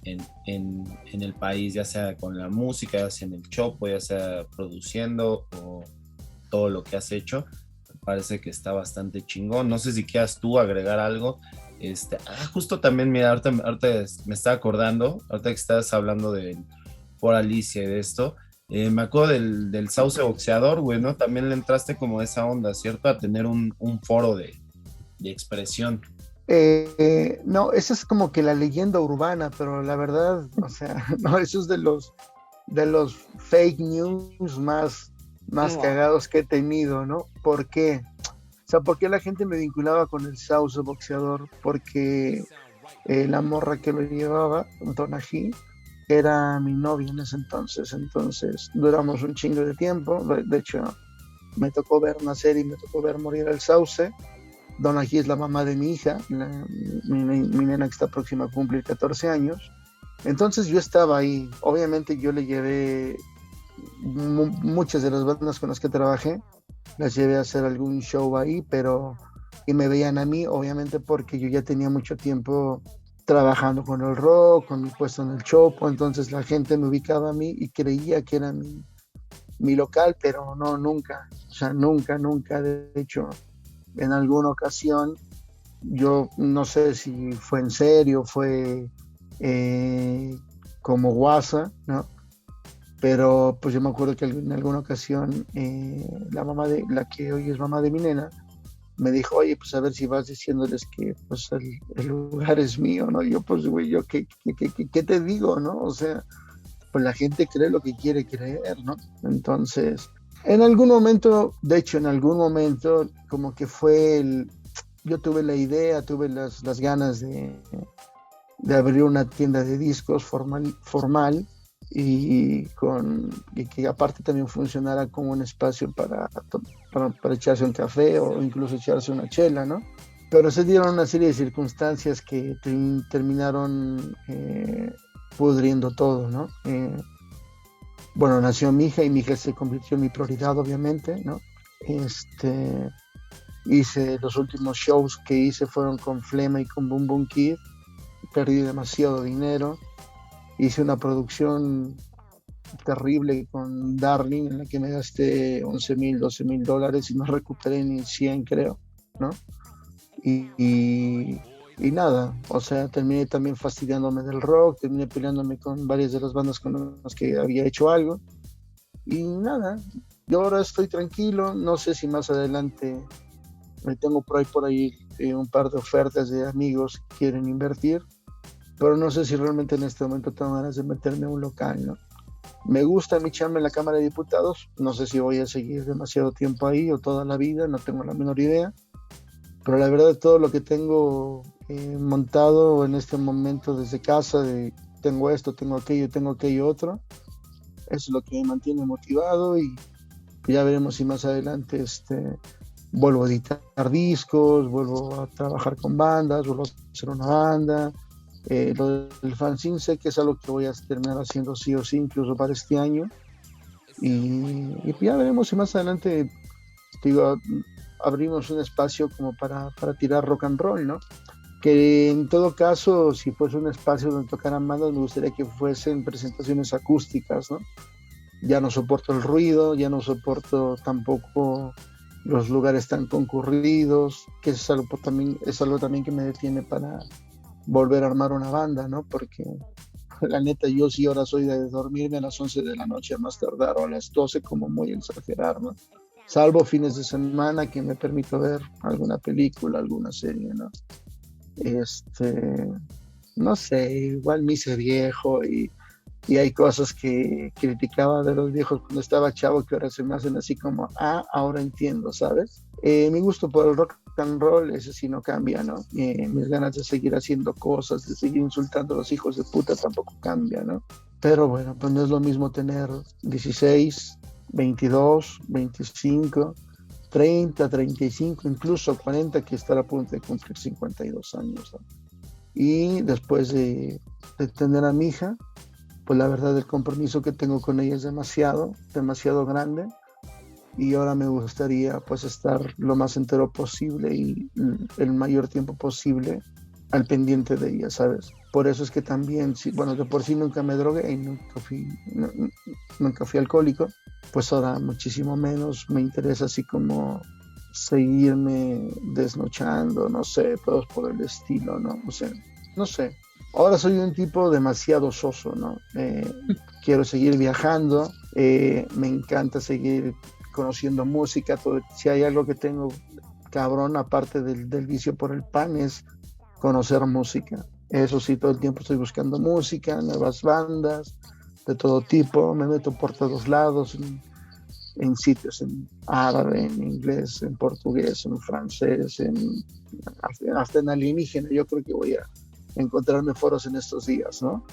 el país, ya sea con la música, ya sea en el Chopo, ya sea produciendo o todo lo que has hecho, me parece que está bastante chingón. No sé si quieras tú agregar algo. Justo también, mira, ahorita me estaba acordando, ahorita que estás hablando por Alicia y de esto, me acuerdo del Sauce Boxeador, güey, ¿no? También le entraste como esa onda, ¿cierto? A tener un foro de expresión. No, esa es como que la leyenda urbana, pero la verdad, o sea, no, eso es de los fake news más cagados que he tenido, ¿no? ¿Por qué? O sea, ¿por qué la gente me vinculaba con el Sauce Boxeador? Porque la morra que lo llevaba, Donají, era mi novia en ese entonces duramos un chingo de tiempo, de hecho, me tocó ver nacer y me tocó ver morir al Sauce. Donají es la mamá de mi hija, mi nena que está próxima a cumplir 14 años. Entonces yo estaba ahí. Obviamente yo le llevé muchas de las bandas con las que trabajé, las llevé a hacer algún show ahí, y me veían a mí, obviamente porque yo ya tenía mucho tiempo trabajando con el rock, con mi puesto en el Chopo, entonces la gente me ubicaba a mí y creía que era mi local, pero no, nunca, o sea, nunca, de hecho. En alguna ocasión, yo no sé si fue en serio, fue como guasa, ¿no? Pero pues yo me acuerdo que en alguna ocasión la que hoy es mamá de mi nena, me dijo, oye, pues a ver si vas diciéndoles que pues el lugar es mío, ¿no? Y yo pues, güey, yo ¿qué te digo, no? O sea, pues la gente cree lo que quiere creer, ¿no? Entonces, en algún momento, como que yo tuve la idea, tuve las ganas de abrir una tienda de discos formal y que aparte también funcionara como un espacio para echarse un café o incluso echarse una chela, ¿no? Pero se dieron una serie de circunstancias que terminaron pudriendo todo, ¿no? Bueno, nació mi hija y mi hija se convirtió en mi prioridad, obviamente, ¿no? Hice los últimos shows que hice fueron con Flema y con Boom Boom Kid. Perdí demasiado dinero. Hice una producción terrible con Darling en la que me gasté $11,000, $12,000 y no recuperé ni 100, creo, ¿no? Y nada, o sea, terminé también fastidiándome del rock, terminé peleándome con varias de las bandas con las que había hecho algo. Y nada, yo ahora estoy tranquilo, no sé si más adelante me tengo por ahí un par de ofertas de amigos que quieren invertir, pero no sé si realmente en este momento tengo ganas de meterme a un local, ¿no? Me gusta mi chamba en la Cámara de Diputados, no sé si voy a seguir demasiado tiempo ahí o toda la vida, no tengo la menor idea, pero la verdad todo lo que tengo montado en este momento desde casa, tengo esto, tengo aquello otro, eso es lo que me mantiene motivado y ya veremos si más adelante vuelvo a editar discos, vuelvo a trabajar con bandas, vuelvo a hacer una banda. Lo del fanzine sé que es algo que voy a terminar haciendo sí o sí, incluso para este año, y ya veremos si más adelante abrimos un espacio como para tirar rock and roll, ¿no? Que en todo caso, si fuese un espacio donde tocaran bandas, me gustaría que fuesen presentaciones acústicas, ¿no? Ya no soporto el ruido, ya no soporto tampoco los lugares tan concurridos, que es algo también que me detiene para volver a armar una banda, ¿no? Porque la neta, yo sí ahora soy de dormirme a las 11 de la noche a más tardar, o a las 12 como muy exagerar, ¿no? Salvo fines de semana que me permito ver alguna película, alguna serie, ¿no? No sé, igual me hice viejo y hay cosas que criticaba de los viejos cuando estaba chavo que ahora se me hacen así como, ahora entiendo, ¿sabes? Mi gusto por el rock and roll, ese sí no cambia, ¿no? Mis ganas de seguir haciendo cosas, de seguir insultando a los hijos de puta tampoco cambia, ¿no? Pero bueno, pues no es lo mismo tener 16, 22, 25, 30, 35, incluso 40, que estar a punto de cumplir 52 años, ¿no? Y después de tener a mi hija, pues la verdad el compromiso que tengo con ella es demasiado, demasiado grande, y ahora me gustaría pues estar lo más entero posible y el mayor tiempo posible al pendiente de ella, ¿sabes? Por eso es que también, bueno, de por sí nunca me drogué y nunca fui alcohólico, pues ahora muchísimo menos me interesa así como seguirme desnochando, no sé, todos por el estilo, ¿no? O sea, no sé. Ahora soy un tipo demasiado soso, ¿no? Quiero seguir viajando, me encanta seguir conociendo música. Si hay algo que tengo cabrón, aparte del vicio por el pan, es conocer música. Eso sí, todo el tiempo estoy buscando música, nuevas bandas, de todo tipo. Me meto por todos lados, en sitios en árabe, en inglés, en portugués, en francés, hasta en alienígena. Yo creo que voy a encontrarme foros en estos días, ¿no?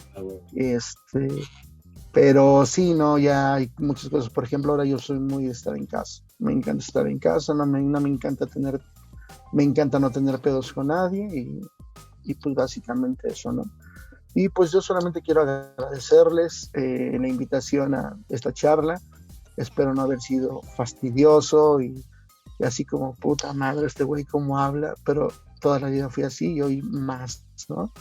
Pero sí, no, ya hay muchas cosas. Por ejemplo, ahora yo soy muy de estar en casa. Me encanta estar en casa, no me encanta no tener pedos con nadie y pues básicamente eso, ¿no? Y pues yo solamente quiero agradecerles la invitación a esta charla. Espero no haber sido fastidioso y así como puta madre este güey cómo habla, pero toda la vida fui así y hoy más, ¿no?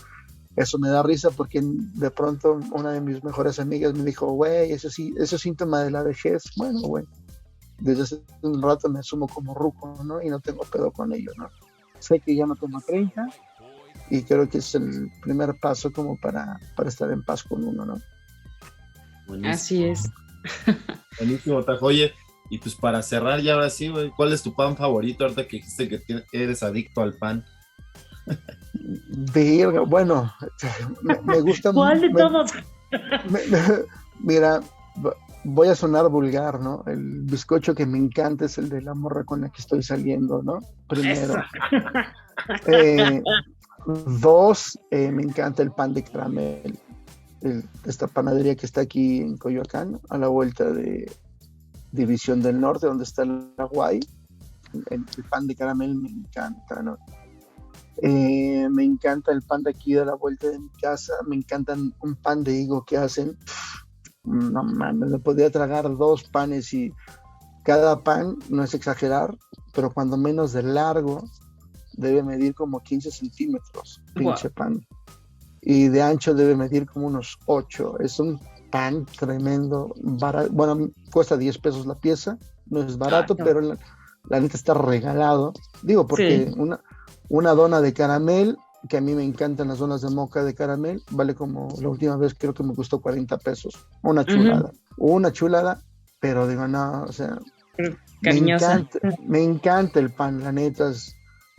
Eso me da risa porque de pronto una de mis mejores amigas me dijo, güey, eso es síntoma de la vejez. Bueno, güey, desde hace un rato me asumo como ruco, ¿no? Y no tengo pedo con ello, ¿no? Sé que ya no tengo 30 y creo que es el primer paso como para estar en paz con uno, ¿no? Buenísimo. Así es. Buenísimo, Tajo. Oye, y pues para cerrar ya ahora sí, güey, ¿cuál es tu pan favorito ahorita que dijiste que eres adicto al pan? Verga, bueno, me gusta. ¿Cuál de todos? Mira, voy a sonar vulgar, ¿no? El bizcocho que me encanta es el de la morra con la que estoy saliendo, ¿no? Primero. Dos, me encanta el pan de caramel. Esta panadería que está aquí en Coyoacán, a la vuelta de División del Norte, donde está la Guay. El pan de caramel me encanta, ¿no? Me encanta el pan de aquí de la vuelta de mi casa. Me encantan un pan de higo que hacen. No mames, me podría tragar 2 panes y cada pan, no es exagerar, pero cuando menos de largo debe medir como 15 centímetros, pinche pan. Y de ancho debe medir como unos 8. Es un pan tremendo, barato. Bueno, cuesta 10 pesos la pieza, no es barato, no. Pero la neta está regalado. Digo, porque sí. Una dona de caramel, que a mí me encantan las donas de moca de caramel, vale como la última vez creo que me costó 40 pesos. Una chulada. Una chulada, pero digo, no, o sea, cariñosa. Me encanta el pan, la neta,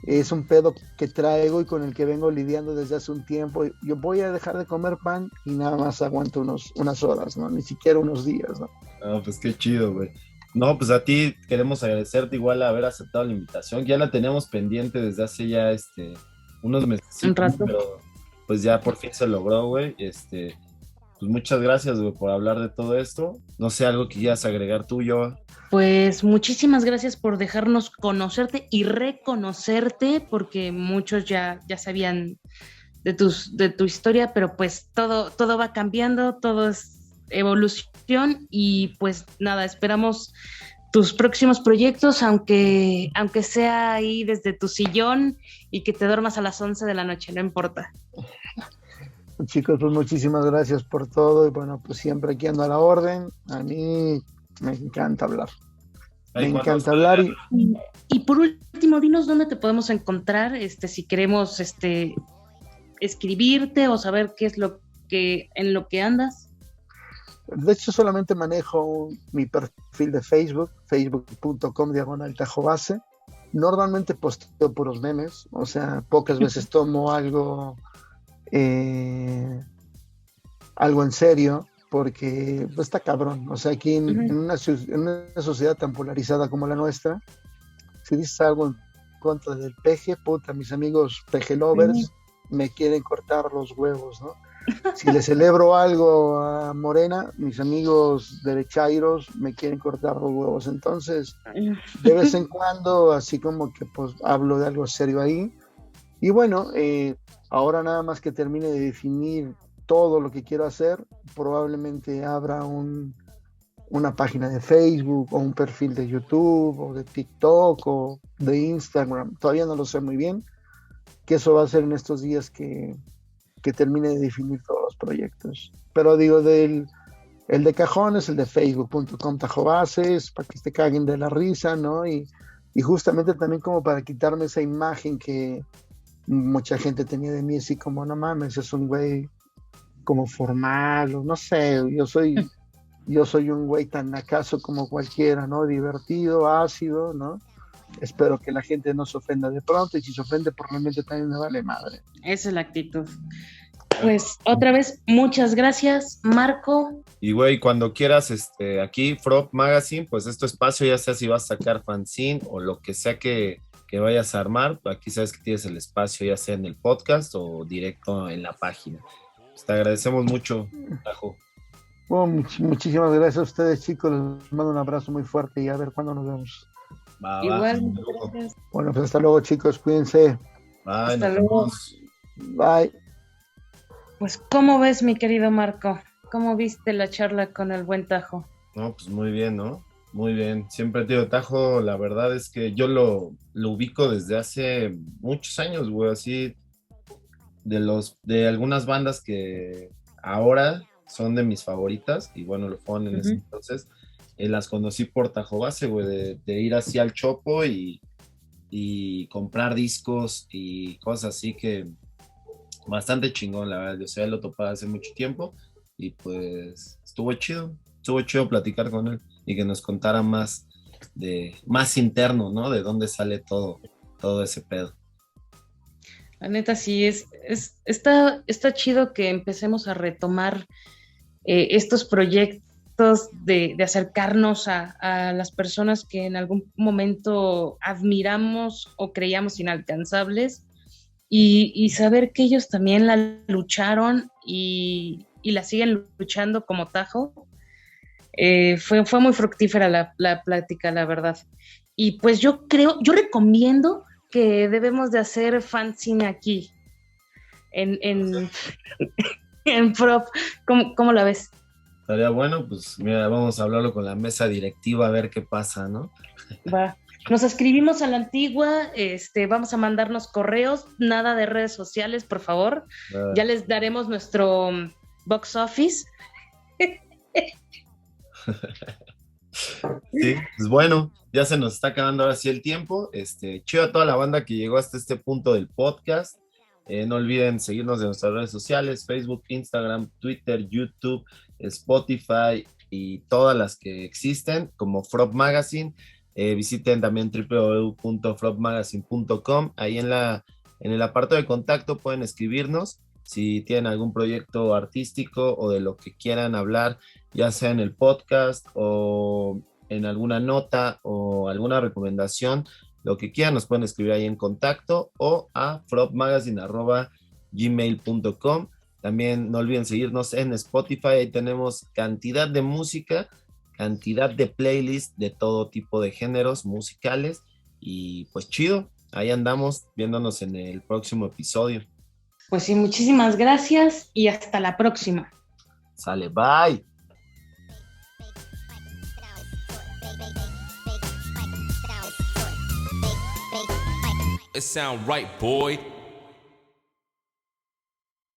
es un pedo que traigo y con el que vengo lidiando desde hace un tiempo. Yo voy a dejar de comer pan y nada más aguanto unas horas, ¿no? Ni siquiera unos días, ¿no? Ah, pues qué chido, güey. No, pues a ti queremos agradecerte igual haber aceptado la invitación. Ya la teníamos pendiente desde hace ya unos meses. Un rato. Pero pues ya por fin se logró, güey. Pues muchas gracias, güey, por hablar de todo esto. No sé, algo que quieras agregar tú, yo. Pues muchísimas gracias por dejarnos conocerte y reconocerte, porque muchos ya sabían de tu historia, pero pues todo va cambiando, todo es evolución y pues nada, esperamos tus próximos proyectos, aunque sea ahí desde tu sillón y que te duermas a las 11 de la noche, no importa. Chicos, pues muchísimas gracias por todo y bueno, pues siempre aquí ando a la orden. A mí me encanta hablar. Me encanta hablar y por último, dinos dónde te podemos encontrar, si queremos escribirte o saber qué es en lo que andas. De hecho, solamente manejo mi perfil de Facebook, facebook.com/tajobase. Normalmente posteo puros memes, o sea, pocas veces tomo algo en serio, porque pues, está cabrón. O sea, aquí en una sociedad tan polarizada como la nuestra, si dices algo en contra del peje, puta, mis amigos peje lovers me quieren cortar los huevos, ¿no? Si le celebro algo a Morena, mis amigos derechairos me quieren cortar los huevos. Entonces, de vez en cuando, así como que pues hablo de algo serio ahí. Y bueno, ahora nada más que termine de definir todo lo que quiero hacer, probablemente abra una página de Facebook o un perfil de YouTube o de TikTok o de Instagram. Todavía no lo sé muy bien, que eso va a ser en estos días que termine de definir todos los proyectos. Pero digo, el de cajón es el de facebook.com/tajobases, para que te caguen de la risa, ¿no? Y justamente también como para quitarme esa imagen que mucha gente tenía de mí, así como, no mames, es un güey como formal, o no sé, yo soy un güey tan acaso como cualquiera, ¿no? Divertido, ácido, ¿no? Espero que la gente no se ofenda de pronto, y si se ofende, probablemente también me vale madre. Esa es la actitud. Pues otra vez, muchas gracias, Marco. Y güey, cuando quieras, aquí, Frog Magazine, pues es tu espacio, ya sea si vas a sacar fanzine o lo que sea que vayas a armar, aquí sabes que tienes el espacio, ya sea en el podcast o directo en la página. Pues te agradecemos mucho, Tajo. Bueno, muchísimas gracias a ustedes, chicos, les mando un abrazo muy fuerte y a ver cuándo nos vemos. Igual, gracias. Bueno, pues hasta luego, chicos, cuídense. Bye, hasta luego. Bye. Pues, ¿cómo ves, mi querido Marco? ¿Cómo viste la charla con el buen Tajo? No, pues muy bien, ¿no? Muy bien. Siempre, tío, Tajo, la verdad es que yo lo ubico desde hace muchos años, güey, así, de algunas bandas que ahora son de mis favoritas, y bueno, lo fueron en ese entonces, las conocí por Tajo Base, güey, de ir así al Chopo y comprar discos y cosas así que bastante chingón, la verdad. Yo sé, lo topaba hace mucho tiempo y pues estuvo chido platicar con él y que nos contara más interno, ¿no? De dónde sale todo ese pedo. La neta sí, está chido que empecemos a retomar estos proyectos de acercarnos a las personas que en algún momento admiramos o creíamos inalcanzables y saber que ellos también la lucharon y la siguen luchando como Tajo. Fue muy fructífera la plática, la verdad. Y pues yo recomiendo que debemos de hacer fanzine aquí en Prop. ¿Cómo la ves? Estaría bueno, pues mira, vamos a hablarlo con la mesa directiva a ver qué pasa, ¿no? Va. Nos escribimos a la antigua, vamos a mandarnos correos, nada de redes sociales, por favor. Ya les daremos nuestro box office. Sí, pues bueno, ya se nos está acabando ahora sí el tiempo. Chido a toda la banda que llegó hasta este punto del podcast. No olviden seguirnos en nuestras redes sociales, Facebook, Instagram, Twitter, YouTube, Spotify y todas las que existen como Frog Magazine. Visiten también www.frogmagazine.com. Ahí en el apartado de contacto pueden escribirnos si tienen algún proyecto artístico o de lo que quieran hablar, ya sea en el podcast o en alguna nota o alguna recomendación. Lo que quieran nos pueden escribir ahí en contacto o a frogmagazine@gmail.com. También no olviden seguirnos en Spotify, ahí tenemos cantidad de música, cantidad de playlists de todo tipo de géneros musicales y pues chido, ahí andamos viéndonos en el próximo episodio. Pues sí, muchísimas gracias y hasta la próxima. Sale, bye. It sound right, boy.